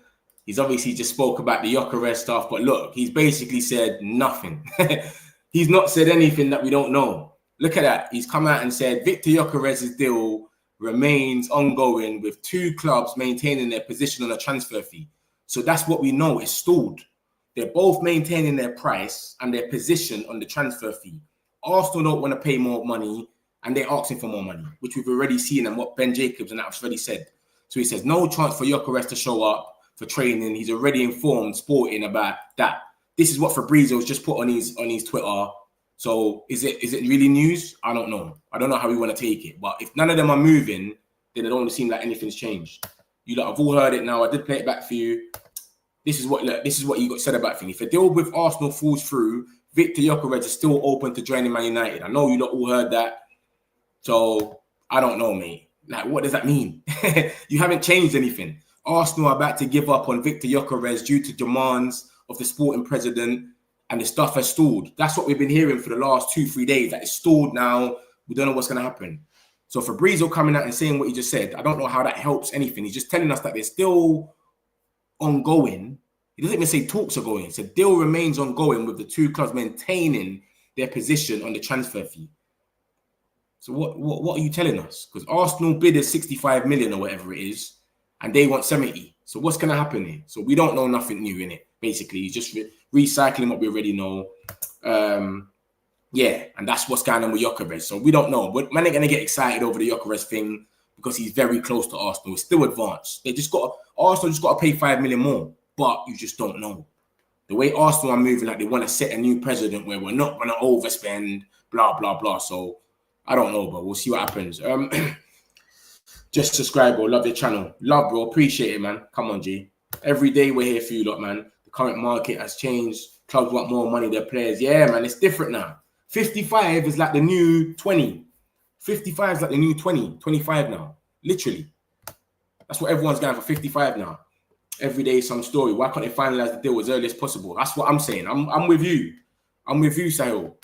He's obviously just spoke about the Gyokeres stuff, but look, he's basically said nothing. He's not said anything that we don't know. Look at that. He's come out and said Victor Gyokeres' deal remains ongoing with 2 clubs maintaining their position on a transfer fee. So that's what we know. It's stalled. They're both maintaining their price and their position on the transfer fee. Arsenal don't want to pay more money and they're asking for more money, which we've already seen and what Ben Jacobs and that's already said. So he says no chance for Gyokeres to show up for training. He's already informed Sporting about that. This is what Fabrizio's just put on his Twitter. So is it really news? I don't know. I don't know how we want to take it. But if none of them are moving, then it don't seem like anything's changed. You lot have all heard it now. I did play it back for you. This is what you got said about things. If a deal with Arsenal falls through, Victor Gyokeres is still open to joining Man United. I know you lot all heard that. So I don't know, mate. Like, what does that mean? You haven't changed anything. Arsenal are about to give up on Victor Gyokeres due to demands of the Sporting president, and the stuff has stalled. That's what we've been hearing for the last 2-3 days. That it's stalled now. We don't know what's going to happen. So Fabrizio coming out and saying what he just said, I don't know how that helps anything. He's just telling us that they're still ongoing. He doesn't even say talks are going. So deal remains ongoing with the 2 clubs maintaining their position on the transfer fee. So what are you telling us? Because Arsenal bid is 65 million or whatever it is, and they want 70. So what's going to happen here? So we don't know nothing new in it. Basically, he's just recycling what we already know. Yeah, and that's what's going on with Gyokeres. So we don't know. But man ain't going to get excited over the Gyokeres thing because he's very close to Arsenal. It's still advanced. Arsenal just got to pay 5 million more. But you just don't know. The way Arsenal are moving, like they want to set a new precedent where we're not going to overspend, blah, blah, blah. So I don't know, but we'll see what happens. Just subscribe, bro. Love your channel. Love, bro. Appreciate it, man. Come on, G. Every day we're here for you, lot, man. The current market has changed. Clubs want more money, their players. Yeah, man, it's different now. 55 is like the new 20. 55 is like the new 20, 25 now. Literally. That's what everyone's going for, 55 now. Every day some story. Why can't they finalize the deal as early as possible? That's what I'm saying. I'm with you. I'm with you, Sahil.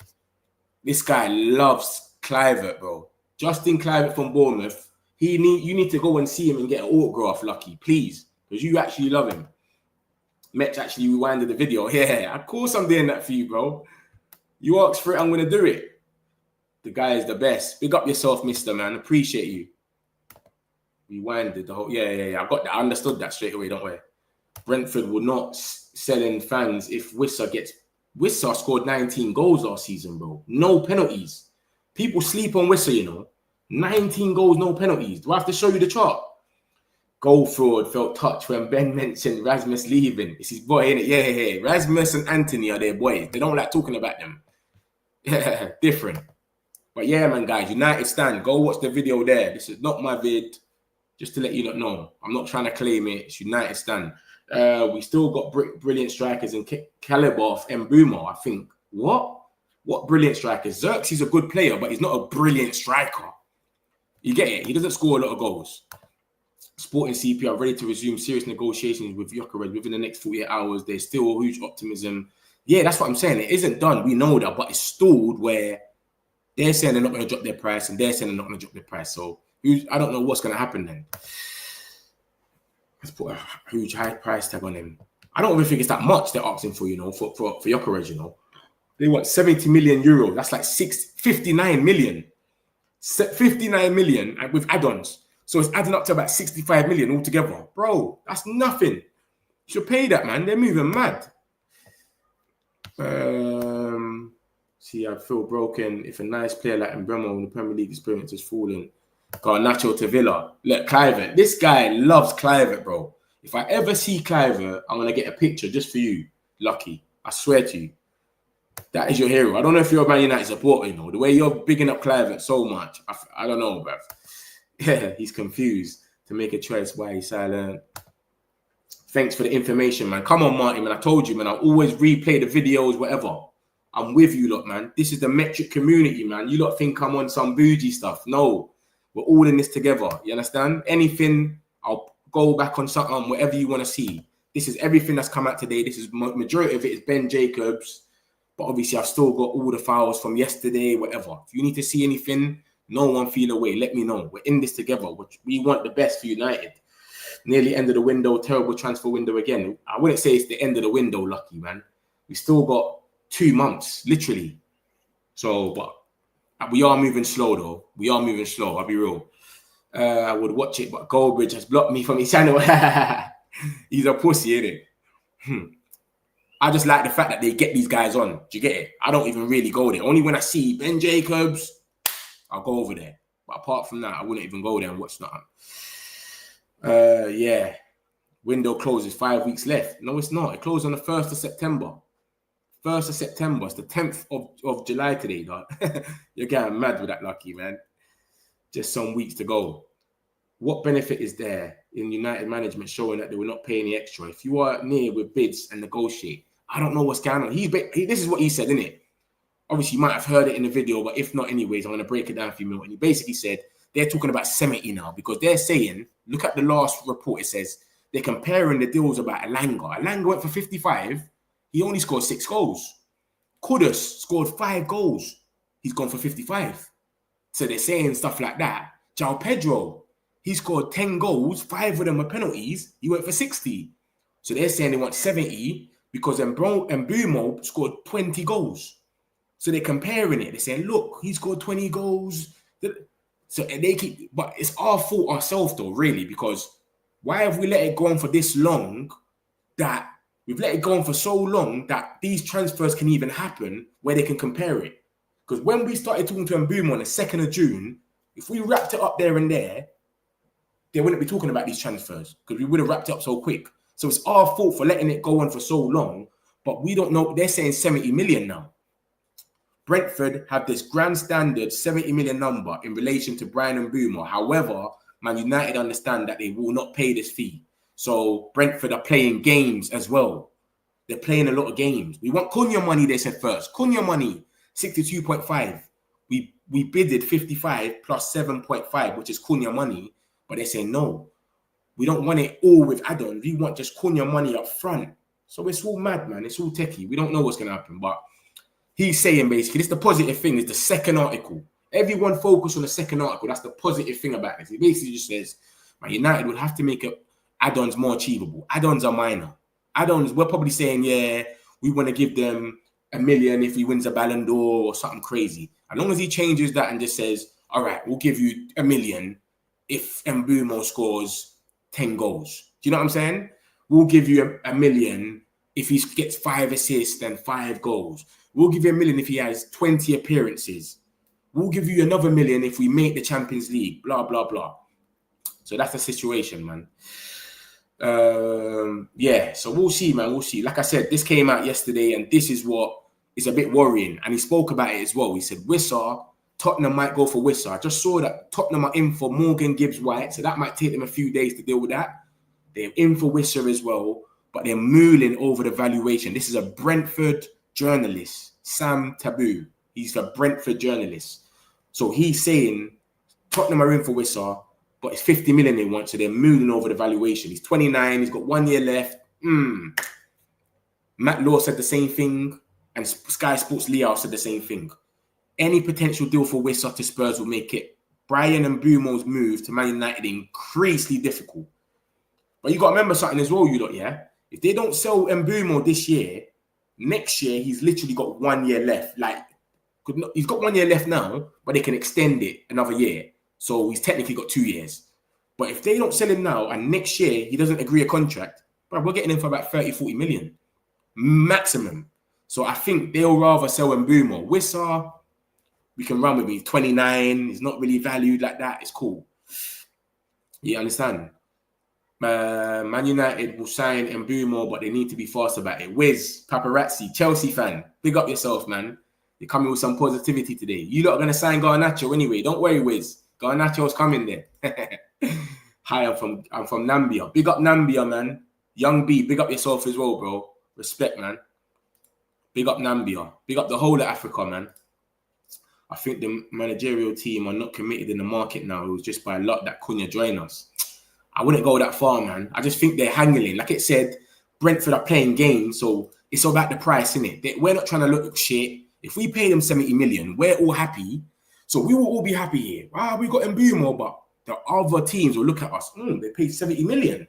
This guy loves Kluivert, bro. Justin Kluivert from Bournemouth. You need to go and see him and get an autograph, Lucky, please. Because you actually love him. Metch actually rewinded the video. Yeah, of course I'm doing that for you, bro. You asked for it, I'm going to do it. The guy is the best. Big up yourself, mister, man. Appreciate you. Rewinded the whole... Yeah. I got that. I understood that straight away, don't worry. Brentford will not sell in fans if Wissa gets... Wissa scored 19 goals last season, bro. No penalties. People sleep on Wissa, you know. 19 goals, no penalties. Do I have to show you the chart? Goal fraud felt touched when Ben mentioned Rasmus leaving. It's his boy, innit? Yeah. Rasmus and Anthony are their boys. They don't like talking about them. Yeah, different. But yeah, man, guys, United Stand. Go watch the video there. This is not my vid. Just to let you not know. I'm not trying to claim it. It's United Stand. We still got brilliant strikers in Kalibov and Mbeumo, I think. What? What brilliant strikers? Xerxes is a good player, but he's not a brilliant striker. You get it? He doesn't score a lot of goals. Sporting CP are ready to resume serious negotiations with Gyokeres within the next 48 hours. There's still huge optimism. Yeah, that's what I'm saying. It isn't done. We know that, but it's stalled where they're saying they're not going to drop their price and they're saying they're not going to drop their price. So I don't know what's going to happen then. Let's put a huge high price tag on him. I don't even think it's that much they're asking for, you know, for Gyokeres, you know. They want 70 million euros. That's like 59 million. 59 million with add-ons. So it's adding up to about 65 million altogether. Bro, that's nothing. You should pay that, man. They're moving mad. See, I feel broken if a nice player like Mbeumo in the Premier League experience has fallen. Garnacho to Villa. Look, Kluivert. This guy loves Kluivert, bro. If I ever see Kluivert, I'm going to get a picture just for you, Lucky. I swear to you. That is your hero. I don't know if you're a Man United supporter, you know. The way you're bigging up Kluivert so much. I don't know, bruv. Yeah, he's confused to make a choice. Why he's silent. Thanks for the information, man. Come on, Martin, man. I told you, man. I'll always replay the videos, whatever. I'm with you lot, man. This is the metric community, man. You lot think I'm on some bougie stuff. No. We're all in this together. You understand? Anything, I'll go back on something, whatever you want to see. This is everything that's come out today. This is majority of it is Ben Jacobs. But obviously, I've still got all the files from yesterday, whatever. If you need to see anything, no one feel away. Let me know. We're in this together. We want the best for United. Nearly end of the window. Terrible transfer window again. I wouldn't say it's the end of the window, Lucky, man. We still got 2 months, literally. So, but we are moving slow, though. We are moving slow. I'll be real. I would watch it, but Goldbridge has blocked me from his channel. He's a pussy, innit? I just like the fact that they get these guys on. Do you get it? I don't even really go there. Only when I see Ben Jacobs, I'll go over there. But apart from that, I wouldn't even go there and watch nothing. Yeah. Window closes 5 weeks left. No, it's not. It closed on the 1st of September. 1st of September. It's the 10th of July today, dog. You're getting mad with that, Lucky, man. Just some weeks to go. What benefit is there in United management showing that they will not pay any extra? If you are near with bids and negotiate, I don't know what's going on. This is what he said, innit? Obviously, you might have heard it in the video, but if not, anyways, I'm going to break it down for you. And he basically said they're talking about 70 now because they're saying, look at the last report. It says they're comparing the deals about Elanga. Elanga went for 55. He only scored 6 goals. Kudus scored 5 goals. He's gone for 55. So they're saying stuff like that. João Pedro, he scored 10 goals. 5 of them are penalties. He went for 60. So they're saying they want 70 because Mbeumo scored 20 goals. So they're comparing it. They're saying, look, he scored 20 goals. So they keep, but it's our fault ourselves though, really, because why have we let it go on for this long that we've let it go on for so long that these transfers can even happen where they can compare it? Because when we started talking to Mbeumo on the 2nd of June, if we wrapped it up there and there, they wouldn't be talking about these transfers because we would have wrapped it up so quick. So it's our fault for letting it go on for so long, but we don't know. They're saying 70 million now. Brentford have this grand standard 70 million number in relation to Brian Mbeumo. However, Man United understand that they will not pay this fee. So Brentford are playing games as well. They're playing a lot of games. We want Cunha money, they said first. Cunha money, 62.5. We bidded 55 plus 7.5, which is Cunha money. But they say no. We don't want it all with add-ons. We want just Cunha money up front. So it's all mad, man. It's all techie. We don't know what's going to happen. But he's saying basically, this is the positive thing, is the second article. Everyone focus on the second article. That's the positive thing about this. He basically just says, Man United would have to make add-ons more achievable. Add-ons are minor. Add-ons, we're probably saying, yeah, we want to give them $1 million if he wins a Ballon d'Or or something crazy. As long as he changes that and just says, all right, we'll give you $1 million if Mbeumo scores 10 goals. Do you know what I'm saying? We'll give you $1 million if he gets 5 assists and 5 goals. We'll give you $1 million if he has 20 appearances. We'll give you another $1 million if we make the Champions League, blah, blah, blah. So that's the situation, man. Yeah, so we'll see, man. We'll see. Like I said, this came out yesterday, and this is what is a bit worrying. And he spoke about it as well. He said, Wissa, Tottenham might go for Wissa. I just saw that Tottenham are in for Morgan Gibbs-White, so that might take them a few days to deal with that. They're in for Wissa as well, but they're mooling over the valuation. This is a Brentford journalist, Sam Taboo. He's a Brentford journalist. So he's saying Tottenham are in for Wissa, but it's 50 million they want, so they're mooling over the valuation. He's 29, he's got 1 year left. Matt Law said the same thing, and Sky Sports Leao said the same thing. Any potential deal for Wissa to Spurs will make it Brian Mbeumo's move to Man United increasingly difficult. But you got to remember something as well, you lot, yeah? If they don't sell Mbeumo this year, next year he's literally got 1 year left. Like, he's got 1 year left now, but they can extend it another year. So he's technically got 2 years. But if they don't sell him now and next year he doesn't agree a contract, bro, we're getting him for about 30, 40 million maximum. So I think they'll rather sell Mbeumo. Wissa, we can run with me. 29, he's not really valued like that. It's cool. You understand? Man United will sign Mbeumo, but they need to be fast about it. Wiz, paparazzi, Chelsea fan, big up yourself, man. You're coming with some positivity today. You lot are going to sign Garnacho anyway. Don't worry, Wiz. Garnacho's coming there. Hi, I'm from Nambia. Big up Nambia, man. Young B, big up yourself as well, bro. Respect, man. Big up Nambia. Big up the whole of Africa, man. I think the managerial team are not committed in the market now. It was just by luck that Cunha joined us. I wouldn't go that far, man. I just think they're hangling. Like it said, Brentford are playing games, so it's all about the price, innit? We're not trying to look shit. If we pay them 70 million, we're all happy. So we will all be happy here. We got Mbeumo, but the other teams will look at us. They paid 70 million.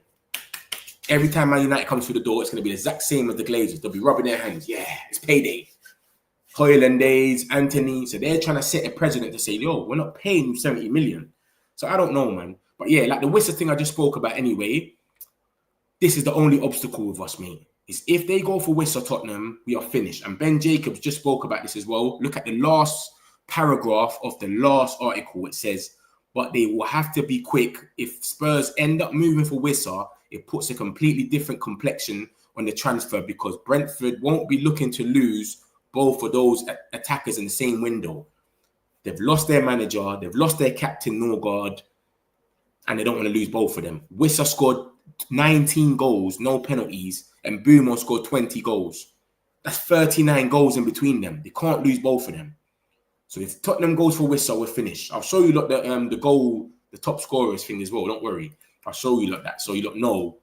Every time Man United comes through the door, it's going to be the exact same as the Glazers. They'll be rubbing their hands. Yeah, it's payday. Hoyland days, Anthony. So they're trying to set a precedent to say, yo, we're not paying 70 million. So I don't know, man. But yeah, like the Wissa thing I just spoke about anyway, this is the only obstacle with us, mate. Is if they go for Wissa Tottenham, we are finished. And Ben Jacobs just spoke about this as well. Look at the last paragraph of the last article. It says, but they will have to be quick. If Spurs end up moving for Wissa, it puts a completely different complexion on the transfer because Brentford won't be looking to lose both of those attackers in the same window. They've lost their manager, they've lost their captain, Norgard, and they don't want to lose both of them. Wissa scored 19 goals, no penalties, and Mbeumo scored 20 goals. That's 39 goals in between them. They can't lose both of them. So if Tottenham goes for Wissa, we're finished. I'll show you lot the goal, the top scorers thing as well. Don't worry. I'll show you lot that so you don't know.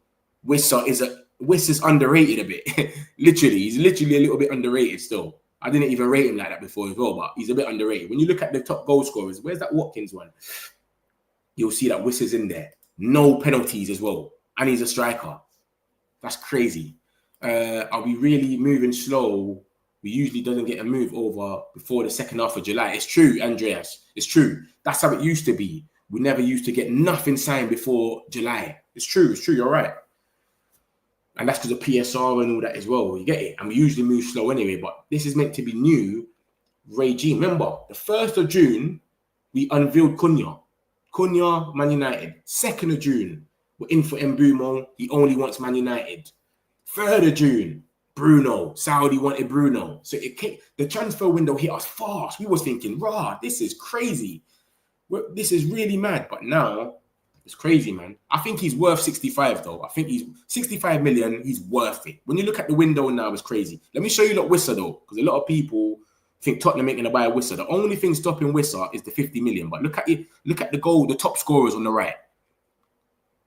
Wissa's underrated a bit. Literally, he's literally a little bit underrated still. I didn't even rate him like that before as well, but he's a bit underrated. When you look at the top goal scorers, where's that Watkins one? You'll see that Wissa's in there. No penalties as well. And he's a striker. That's crazy. Are we really moving slow? We usually doesn't get a move over before the second half of July. It's true, Andreas. It's true. That's how it used to be. We never used to get nothing signed before July. It's true. It's true. You're right. And that's because of PSR and all that as well. You get it? And we usually move slow anyway. But this is meant to be new. regime. Remember, the 1st of June, we unveiled Cunha. Cunha, Man United. 2nd of June, we're in for Mbeumo. He only wants Man United. 3rd of June, Bruno. Saudi wanted Bruno. So it came, the transfer window hit us fast. We was thinking, rah, this is crazy. This is really mad. But now, it's crazy, man. I think he's worth 65, though. I think he's 65 million. He's worth it. When you look at the window now, it's crazy. Let me show you Wissa, though, because a lot of people think Tottenham ain't going to buy a Wissa. The only thing stopping Wissa is the 50 million. But look at it. Look at the top scorers on the right.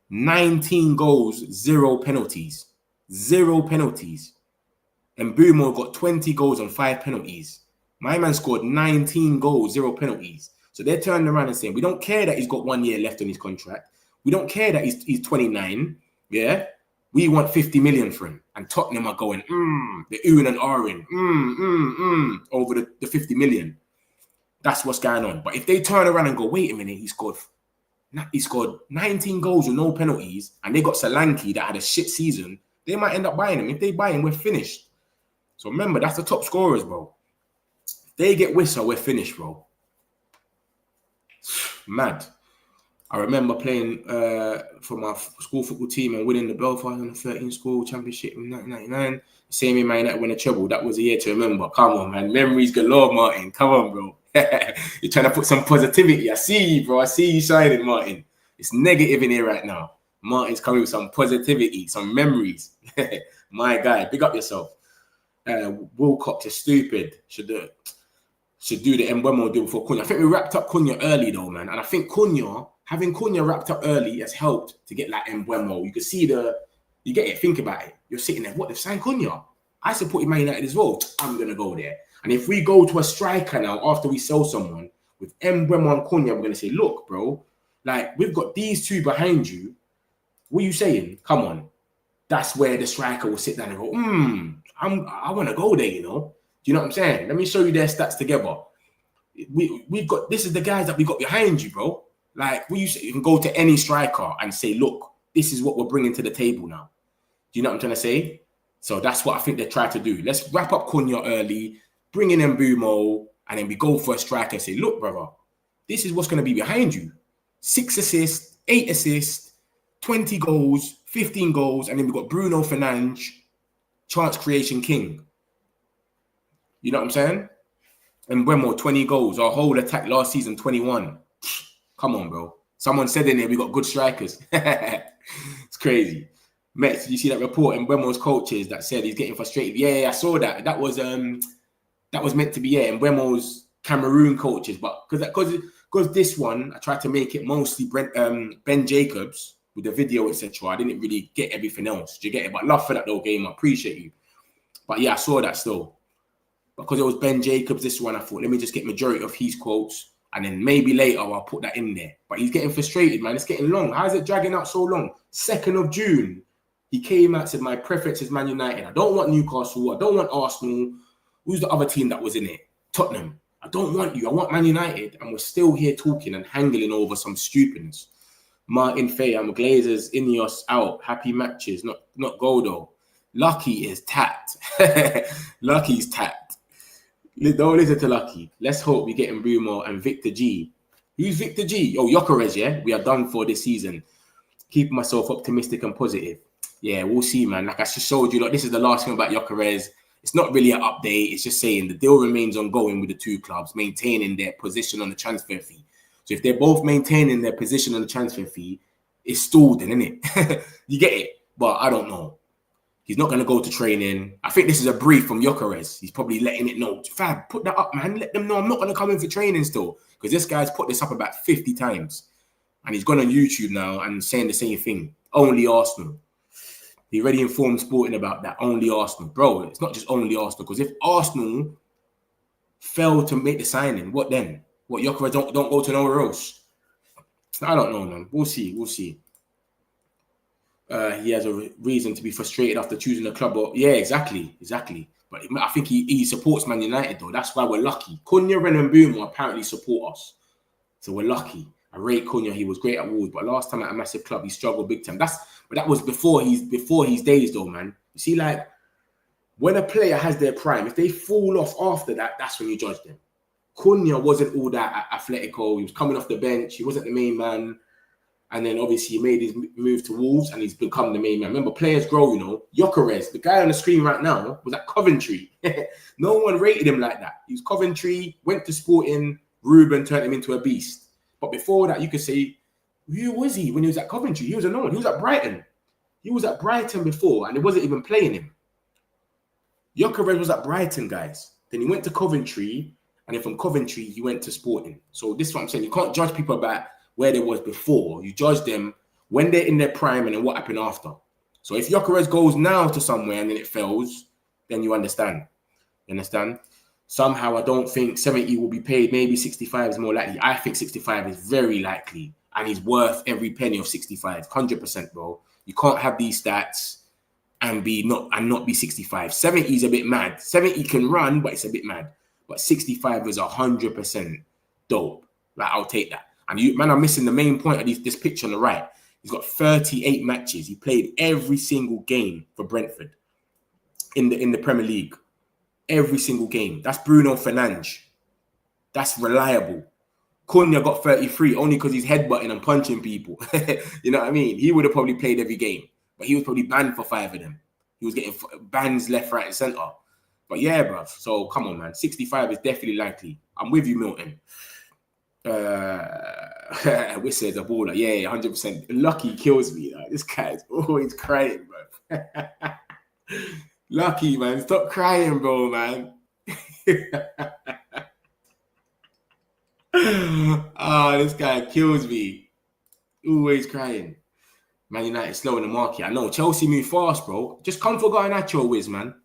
19 goals, 0 penalties. 0 penalties. And Mbeumo got 20 goals and 5 penalties. My man scored 19 goals, 0 penalties. So they're turning around and saying, we don't care that he's got 1 year left on his contract. We don't care that he's 29. Yeah. We want 50 million for him. And Tottenham are going, the oohing and ahhing, over the 50 million. That's what's going on. But if they turn around and go, wait a minute, he scored 19 goals with no penalties, and they got Solanke that had a shit season, they might end up buying him. If they buy him, we're finished. So remember, that's the top scorers, bro. If they get Wissa, we're finished, bro. Mad. I remember playing for my school football team and winning the Belfast under 13 school championship in 1999. Same in Man United win a treble. That was a year to remember. Come on, man. Memories galore, Martin. Come on, bro. You're trying to put some positivity. I see you, bro. I see you shining, Martin. It's negative in here right now. Martin's coming with some positivity, some memories. My guy, big up yourself. Wilcox is stupid. Should do the Mbeumo deal before Cunha. I think we wrapped up Cunha early though, man. And I think having Cunha wrapped up early has helped to get like Mbeumo. You can see you get it. Think about it. You're sitting there. What, they've signed Cunha? I supported Man United as well. I'm gonna go there. And if we go to a striker now after we sell someone with Mbeumo and Cunha, we're gonna say, look, bro, like we've got these two behind you. What are you saying? Come on. That's where the striker will sit down and go, I want to go there, you know. Do you know what I'm saying? Let me show you their stats together. We've got, this is the guys that we got behind you, bro. Like, what you say, you can go to any striker and say, look, this is what we're bringing to the table now. Do you know what I'm trying to say? So that's what I think they try to do. Let's wrap up Cunha early, bring in Mbeumo, and then we go for a striker and say, look, brother, this is what's going to be behind you. 6 assists, 8 assists, 20 goals, 15 goals, and then we've got Bruno Fernandes, chance creation king. You know what I'm saying? And Mbeumo, 20 goals. Our whole attack last season, 21. Come on, bro. Someone said in there, we got good strikers. It's crazy. Mets, did you see that report? And Mbeumo's coaches that said he's getting frustrated. Yeah, I saw that. That was meant to be, yeah, and Mbeumo's Cameroon coaches. But because this one, I tried to make it mostly Ben Jacobs with the video, etc. I didn't really get everything else. Do you get it? But love for that though, game. I appreciate you. But yeah, I saw that still. Because it was Ben Jacobs, this one, I thought, let me just get majority of his quotes. And then maybe later I'll put that in there. But he's getting frustrated, man. It's getting long. How is it dragging out so long? 2nd of June, he came out and said, my preference is Man United. I don't want Newcastle. I don't want Arsenal. Who's the other team that was in it? Tottenham. I don't want you. I want Man United. And we're still here talking and haggling over some stupidness. Martin Fay, I'm Glazers, Ineos out. Happy matches, not goal though. Lucky is tapped. Lucky's tapped. Don't listen to Lucky. Let's hope we get Mbeumo and Victor G. Who's Victor G? Oh, Gyokeres, yeah? We are done for this season. Keeping myself optimistic and positive. Yeah, we'll see, man. Like I just showed you, this is the last thing about Gyokeres. It's not really an update. It's just saying the deal remains ongoing with the two clubs, maintaining their position on the transfer fee. So if they're both maintaining their position on the transfer fee, it's stalled then, isn't it? You get it? But I don't know. He's not going to go to training. I think this is a brief from Gyokeres. He's probably letting it know. Fab, put that up, man. Let them know I'm not going to come in for training still. Because this guy's put this up about 50 times. And he's gone on YouTube now and saying the same thing. Only Arsenal. He already informed Sporting about that. Only Arsenal. Bro, it's not just only Arsenal. Because if Arsenal fail to make the signing, what then? What, Gyokeres don't go to nowhere else? I don't know, man. We'll see. We'll see. He has a reason to be frustrated after choosing the club. But yeah, exactly. But I think he supports Man United, though. That's why we're lucky. Cunha and Mbeumo apparently support us. So we're lucky. I rate Cunha. He was great at Wolves. But last time at a massive club, he struggled big time. But that was before his days, though, man. You see, like, when a player has their prime, if they fall off after that, that's when you judge them. Cunha wasn't all that athletic-o. He was coming off the bench. He wasn't the main man. And then obviously he made his move to Wolves and he's become the main man. Remember, players grow, you know. Gyokeres, the guy on the screen right now, was at Coventry. No one rated him like that. He was Coventry, went to Sporting, Ruben turned him into a beast. But before that, you could say, who was he when he was at Coventry? He was a no one. He was at Brighton. He was at Brighton before and it wasn't even playing him. Gyokeres was at Brighton, guys. Then he went to Coventry and then from Coventry, he went to Sporting. So this is what I'm saying. You can't judge people about where they was before. You judge them when they're in their prime and then what happened after. So if Gyokeres goes now to somewhere and then it fails, then you understand. You understand? Somehow I don't think 70 will be paid. Maybe 65 is more likely. I think 65 is very likely. And he's worth every penny of 65. 100%, bro. You can't have these stats and not be 65. 70 is a bit mad. 70 can run, but it's a bit mad. But 65 is 100% dope. Like, I'll take that. And you, man, I'm missing the main point of this picture on the right. He's got 38 matches. He played every single game for Brentford in the Premier League. Every single game. That's Bruno Fernandes. That's reliable. Cunha got 33 only because he's headbutting and punching people. You know what I mean? He would have probably played every game, but he was probably banned for 5 of them. He was getting bans left, right, and centre. But yeah, bruv. So come on, man. 65 is definitely likely. I'm with you, Milton. Whistle is a baller. Yeah, 100%. Lucky kills me. Like, this guy is always crying, bro. Lucky, man. Stop crying, bro, man. This guy kills me. Always crying. Man United slow in the market. I know. Chelsea move fast, bro. Just come for Garnacho, Wiz, man.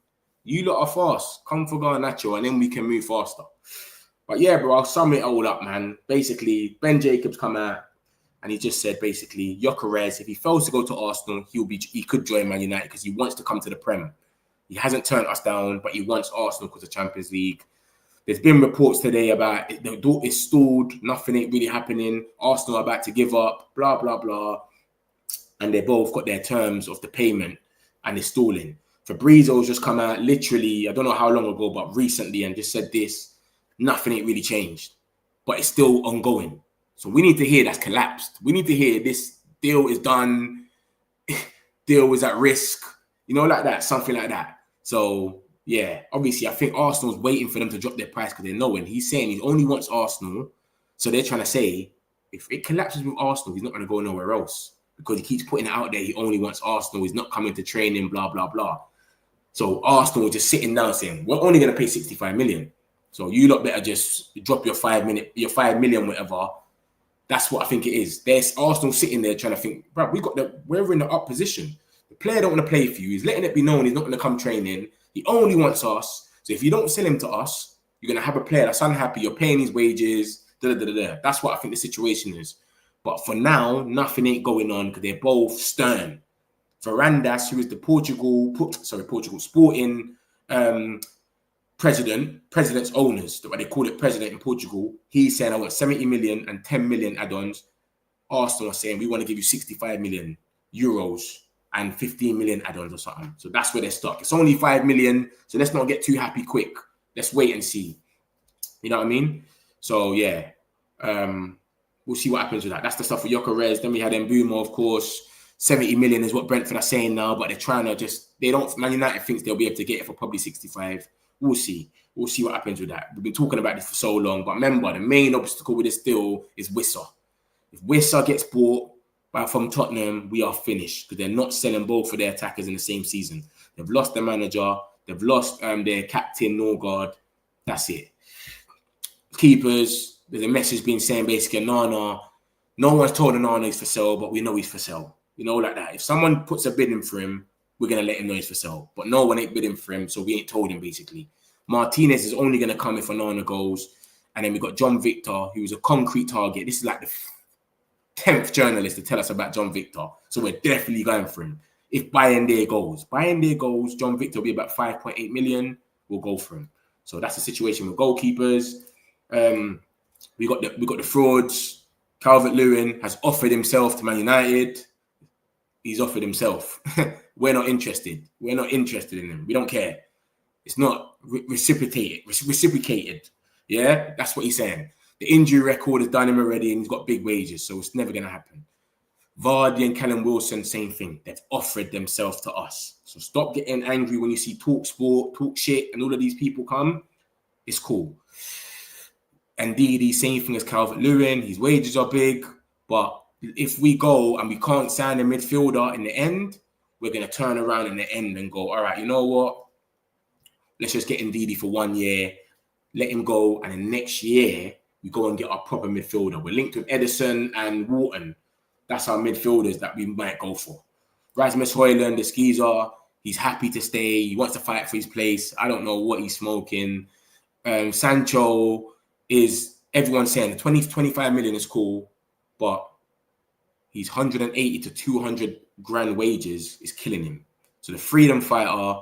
You lot are fast. Come for Garnacho, and then we can move faster. But yeah, bro, I'll sum it all up, man. Basically, Ben Jacobs come out and he just said, basically, Gyokeres, if he fails to go to Arsenal, he could join Man United because he wants to come to the Prem. He hasn't turned us down, but he wants Arsenal because of Champions League. There's been reports today about the door is stalled, nothing ain't really happening. Arsenal are about to give up, blah, blah, blah. And they both got their terms of the payment and it's stalling. Fabrizio's just come out literally, I don't know how long ago, but recently and just said this. Nothing ain't really changed, but it's still ongoing. So we need to hear that's collapsed. We need to hear this deal is done, deal is at risk, you know, like that, something like that. So, yeah, obviously, I think Arsenal's waiting for them to drop their price because they're knowing. He's saying he only wants Arsenal. So they're trying to say, if it collapses with Arsenal, he's not going to go nowhere else because he keeps putting it out there. He only wants Arsenal. He's not coming to training, blah, blah, blah. So Arsenal just sitting down saying, we're only going to pay 65 million. So you lot better just drop your 5 million, whatever. That's what I think it is. There's Arsenal sitting there trying to think, bro, we're in the up position. The player don't want to play for you. He's letting it be known he's not going to come training. He only wants us. So if you don't sell him to us, you're going to have a player that's unhappy. You're paying his wages. That's what I think the situation is. But for now, nothing ain't going on because they're both stern. Varandas, who is the Portugal Sporting president's owners, what they call it president in Portugal, he's saying I want 70 million and 10 million add-ons. Arsenal are saying we want to give you 65 million euros and 15 million add-ons or something. So that's where they're stuck. It's only 5 million, so let's not get too happy quick. Let's wait and see. You know what I mean? So yeah, we'll see what happens with that. That's the stuff for Gyokeres. Then we had Mbeumo, of course. 70 million is what Brentford are saying now, but they're trying to Man United thinks they'll be able to get it for probably 65. We'll see. We'll see what happens with that. We've been talking about this for so long. But remember, the main obstacle with this deal is Wissa. If Wissa gets bought from Tottenham, we are finished because they're not selling both of their attackers in the same season. They've lost their manager. They've lost their captain, Norgard. That's it. Keepers, there's a message being saying basically, no one's told Onana he's for sale, but we know he's for sale. You know, like that. If someone puts a bid in for him, we're going to let him know he's for sale. But no one ain't bidding for him, so we ain't told him, basically. Martinez is only going to come if Onana goes. And then we got John Victor, who's a concrete target. This is like the 10th journalist to tell us about John Victor. So we're definitely going for him. If Bayende goes, John Victor will be about 5.8 million. We'll go for him. So that's the situation with goalkeepers. We got the frauds. Calvert-Lewin has offered himself to Man United. He's offered himself. We're not interested. We're not interested in him. We don't care. It's not reciprocated. Yeah, that's what he's saying. The injury record has done him already, and he's got big wages, so it's never going to happen. Vardy and Callum Wilson, same thing. They've offered themselves to us. So stop getting angry when you see Talk Sport, Talk Shit, and all of these people come. It's cool. And Didi, same thing as Calvert-Lewin. His wages are big, but if we go and we can't sign a midfielder in the end, we're going to turn around in the end and go, all right, you know what? Let's just get Ndidi for 1 year, let him go, and then next year, we go and get our proper midfielder. We're linked with Edison and Wharton. That's our midfielders that we might go for. Rasmus Højlund, the skeezer, he's happy to stay. He wants to fight for his place. I don't know what he's smoking. Sancho is, everyone's saying the 20 to 25 million is cool, but he's 180 to 200 grand wages is killing him. So the freedom fighter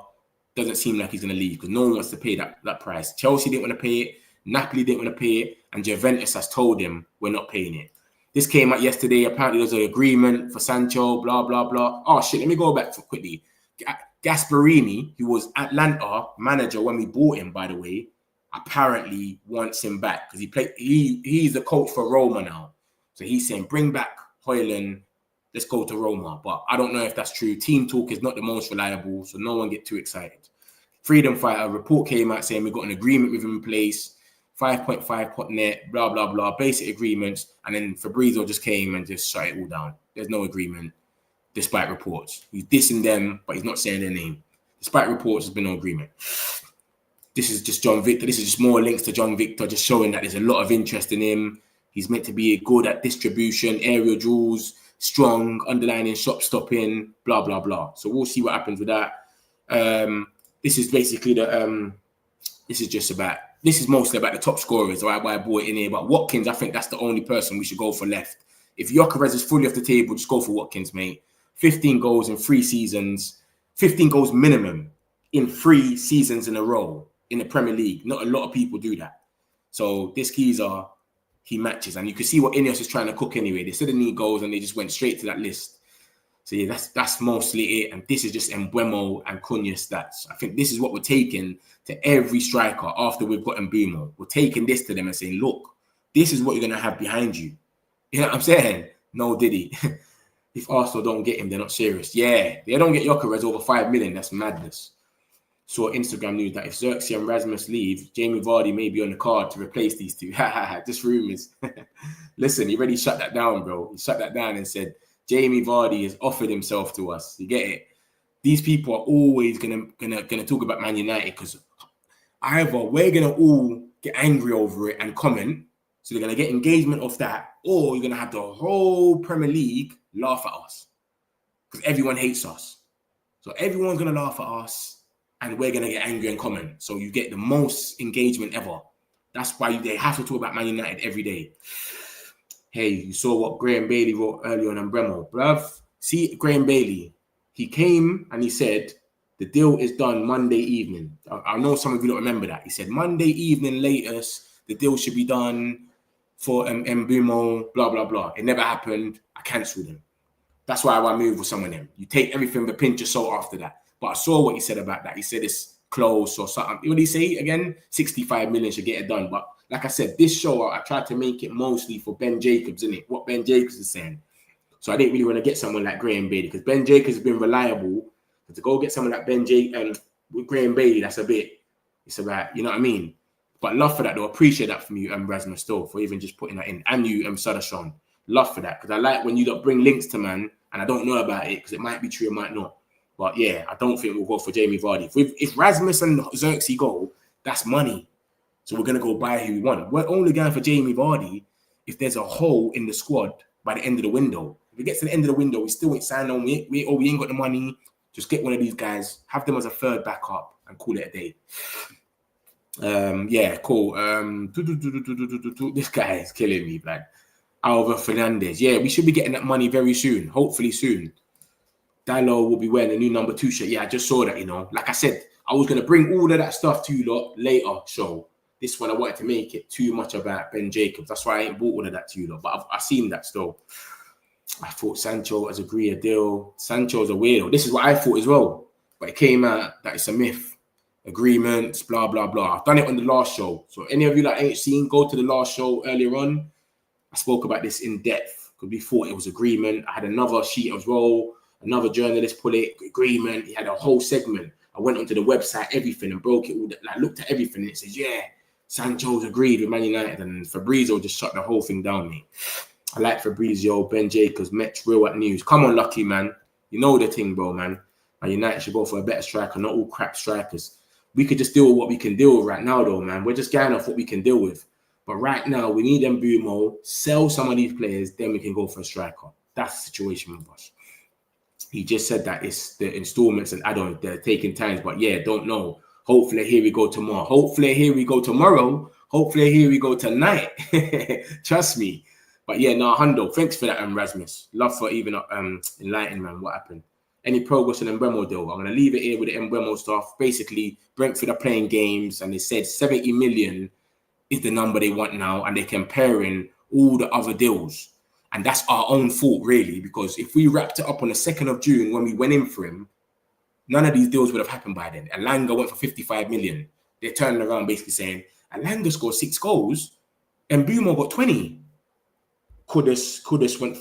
doesn't seem like he's going to leave because no one wants to pay that price. Chelsea didn't want to pay it. Napoli didn't want to pay it. And Juventus has told him we're not paying it. This came out yesterday. Apparently there's an agreement for Sancho, blah, blah, blah. Oh, shit. Let me go back quickly. Gasperini, who was Atlanta manager when we bought him, by the way, apparently wants him back because he's the coach for Roma now. So he's saying, bring back Højlund. Let's go to Roma. But I don't know if that's true. Team talk is not the most reliable, so no one get too excited. Freedom Fighter report came out saying we got an agreement with him in place, 5.5 pot net, blah, blah, blah, basic agreements. And then Fabrizio just came and just shut it all down. There's no agreement, despite reports. He's dissing them, but he's not saying their name. Despite reports, there's been no agreement. This is just John Victor. This is just more links to John Victor, just showing that there's a lot of interest in him. He's meant to be good at distribution, aerial duels, strong, underlining, shot stopping, blah, blah, blah. So we'll see what happens with that. This is basically this is mostly about the top scorers, why I brought it in here. But Watkins, I think that's the only person we should go for left. If Gyokeres is fully off the table, just go for Watkins, mate. 15 goals in 3 seasons, 15 goals minimum in 3 seasons in a row in the Premier League. Not a lot of people do that. So this geezer, he matches. And you can see what Ineos is trying to cook anyway. They said they need goals and they just went straight to that list. So yeah, that's mostly it. And this is just Mbeumo and Cunha stats. I think this is what we're taking to every striker after we've got Mbeumo. We're taking this to them and saying, look, this is what you're going to have behind you. You know what I'm saying? No, Diddy. If Arsenal don't get him, they're not serious. Yeah, they don't get Gyokeres over 5 million. That's madness. Saw Instagram news that if Xerxes and Rasmus leave, Jamie Vardy may be on the card to replace these two. Just rumours. Listen, he already shut that down, bro. He shut that down and said, Jamie Vardy has offered himself to us. You get it? These people are always gonna talk about Man United because either we're gonna all get angry over it and comment, so they're gonna get engagement off that, or you're gonna have the whole Premier League laugh at us because everyone hates us. So everyone's gonna laugh at us, and we're gonna get angry and comment. So you get the most engagement ever. That's why they have to talk about Man United every day. Hey, you saw what Graham Bailey wrote earlier on Mbeumo, bruv. See, Graham Bailey, he came and he said, the deal is done Monday evening. I know some of you don't remember that. He said, Monday evening latest, the deal should be done for Mbeumo, blah, blah, blah. It never happened. I cancelled him. That's why I moved with some of them. You take everything with a pinch of salt after that. But I saw what he said about that. He said it's close or something. What did he say again? 65 million should get it done. But like I said, this show, I tried to make it mostly for Ben Jacobs, innit? What Ben Jacobs is saying. So I didn't really want to get someone like Graham Bailey because Ben Jacobs has been reliable. But to go get someone like with Graham Bailey, it's about, you know what I mean? But love for that, though. Appreciate that from you, Rasmus, though, for even just putting that in. And you, Sadashon. Love for that. Because I like when you don't bring links to man and I don't know about it because it might be true, it might not. But yeah, I don't think we'll go for Jamie Vardy. If Rasmus and Xerxes go, that's money. So we're going to go buy who we want. We're only going for Jamie Vardy if there's a hole in the squad by the end of the window. If it gets to the end of the window, we still ain't signed on, we ain't got the money, just get one of these guys, have them as a third backup and call it a day. Yeah, cool. This guy is killing me, man. Alva Fernandez. Yeah, we should be getting that money very soon. Hopefully soon. Dallo will be wearing a new number 2 shirt. Yeah, I just saw that, you know. Like I said, I was going to bring all of that stuff to you lot later show. This one, I wanted to make it too much about Ben Jacobs. That's why I ain't bought all of that to you lot. But I've seen that still. I thought Sancho has agreed a deal. Sancho's a weirdo. This is what I thought as well. But it came out that it's a myth. agreements, blah, blah, blah. I've done it on the last show. So any of you that ain't seen, go to the last show earlier on. I spoke about this in depth because we thought it was agreement. I had another sheet as well. Another journalist put it, agreement. He had a whole segment. I went onto the website, everything, and broke it all. Like, looked at everything, and it says, yeah, Sancho's agreed with Man United, and Fabrizio just shut the whole thing down, mate. I like Fabrizio, Ben Jacobs, Metch, real at news. Come on, Lucky, man. You know the thing, bro, man. Man United should go for a better striker, not all crap strikers. We could just deal with what we can deal with right now, though, man. We're just going off what we can deal with. But right now, we need Mbeumo, sell some of these players, then we can go for a striker. That's the situation with us. He just said that it's the installments and add-ons, they're taking times. But yeah, don't know. Hopefully, here we go tomorrow. Hopefully, here we go tomorrow. Hopefully, here we go tonight. Trust me. But yeah, no, Hundo, thanks for that, Rasmus. Love for even enlightening, man, what happened. Any progress on Mbeumo deal? I'm going to leave it here with the Mbeumo stuff. Basically, Brentford are playing games, and they said 70 million is the number they want now, and they're comparing all the other deals. And that's our own fault, really, because if we wrapped it up on the 2nd of June when we went in for him, none of these deals would have happened by then. Alanga went for 55 million. They're turning around basically saying, Alanga scored 6 goals and Mbeumo got 20. Kudus went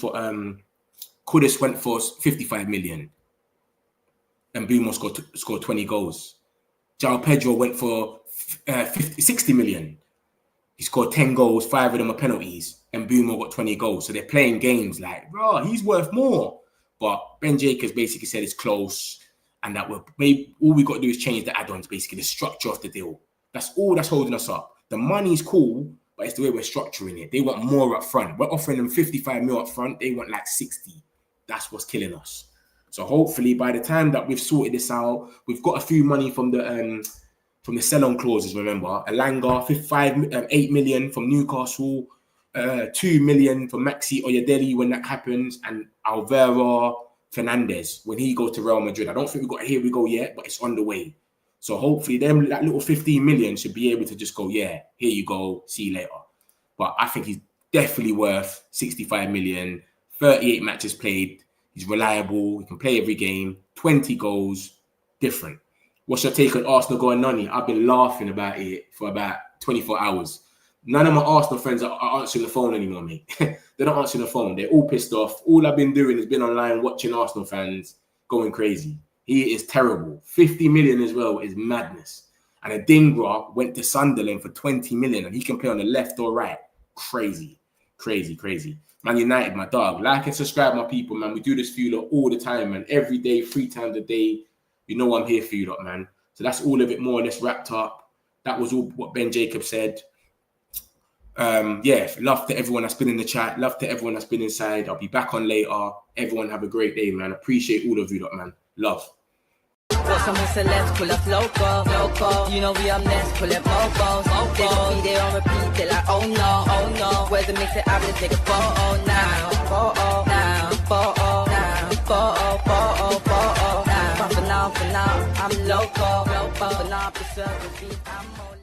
for 55 million. And Mbeumo scored 20 goals. João Pedro went for 60 million. He scored 10 goals, 5 of them are penalties, and Mbeumo got 20 goals. So they're playing games like, bro, he's worth more. But Ben Jacobs basically said it's close, and that all we got to do is change the add-ons, basically the structure of the deal. That's all that's holding us up. The money's cool, but it's the way we're structuring it. They want more up front. We're offering them 55 mil up front. They want like 60. That's what's killing us. So hopefully by the time that we've sorted this out, we've got a few money from the sell-on clauses, remember. Alanga, 8 million from Newcastle, 2 million from Maxi Oyedele when that happens, and Alvaro Fernandez when he goes to Real Madrid. I don't think we've got a here we go yet, but it's on the way. So hopefully that little 15 million should be able to just go, yeah, here you go, see you later. But I think he's definitely worth 65 million, 38 matches played. He's reliable. He can play every game, 20 goals, different. What's your take on Arsenal going nunny? I've been laughing about it for about 24 hours. None of my Arsenal friends are answering the phone anymore, mate. They're not answering the phone. They're all pissed off. All I've been doing has been online watching Arsenal fans going crazy. He is terrible. 50 million as well is madness. And a Dingra went to Sunderland for 20 million and he can play on the left or right. Crazy, crazy, crazy. Man United, my dog. Like and subscribe, my people, man. We do this for you lot all the time, man. Every day, 3 times a day. You know I'm here for you lot, man. So that's all of it more or less wrapped up. That was all what Ben Jacobs said. Yeah, love to everyone that's been in the chat. Love to everyone that's been inside. I'll be back on later. Everyone have a great day, man. Appreciate all of you lot, man. Love. Got some celebs, pull up local. You know we up next, pull up mofos. They gon' be there on repeat, they're like, oh no. Where's the mix it up, let's take a photo now. Photo now. For now, I'm local. For now, preserve the beat, I'm more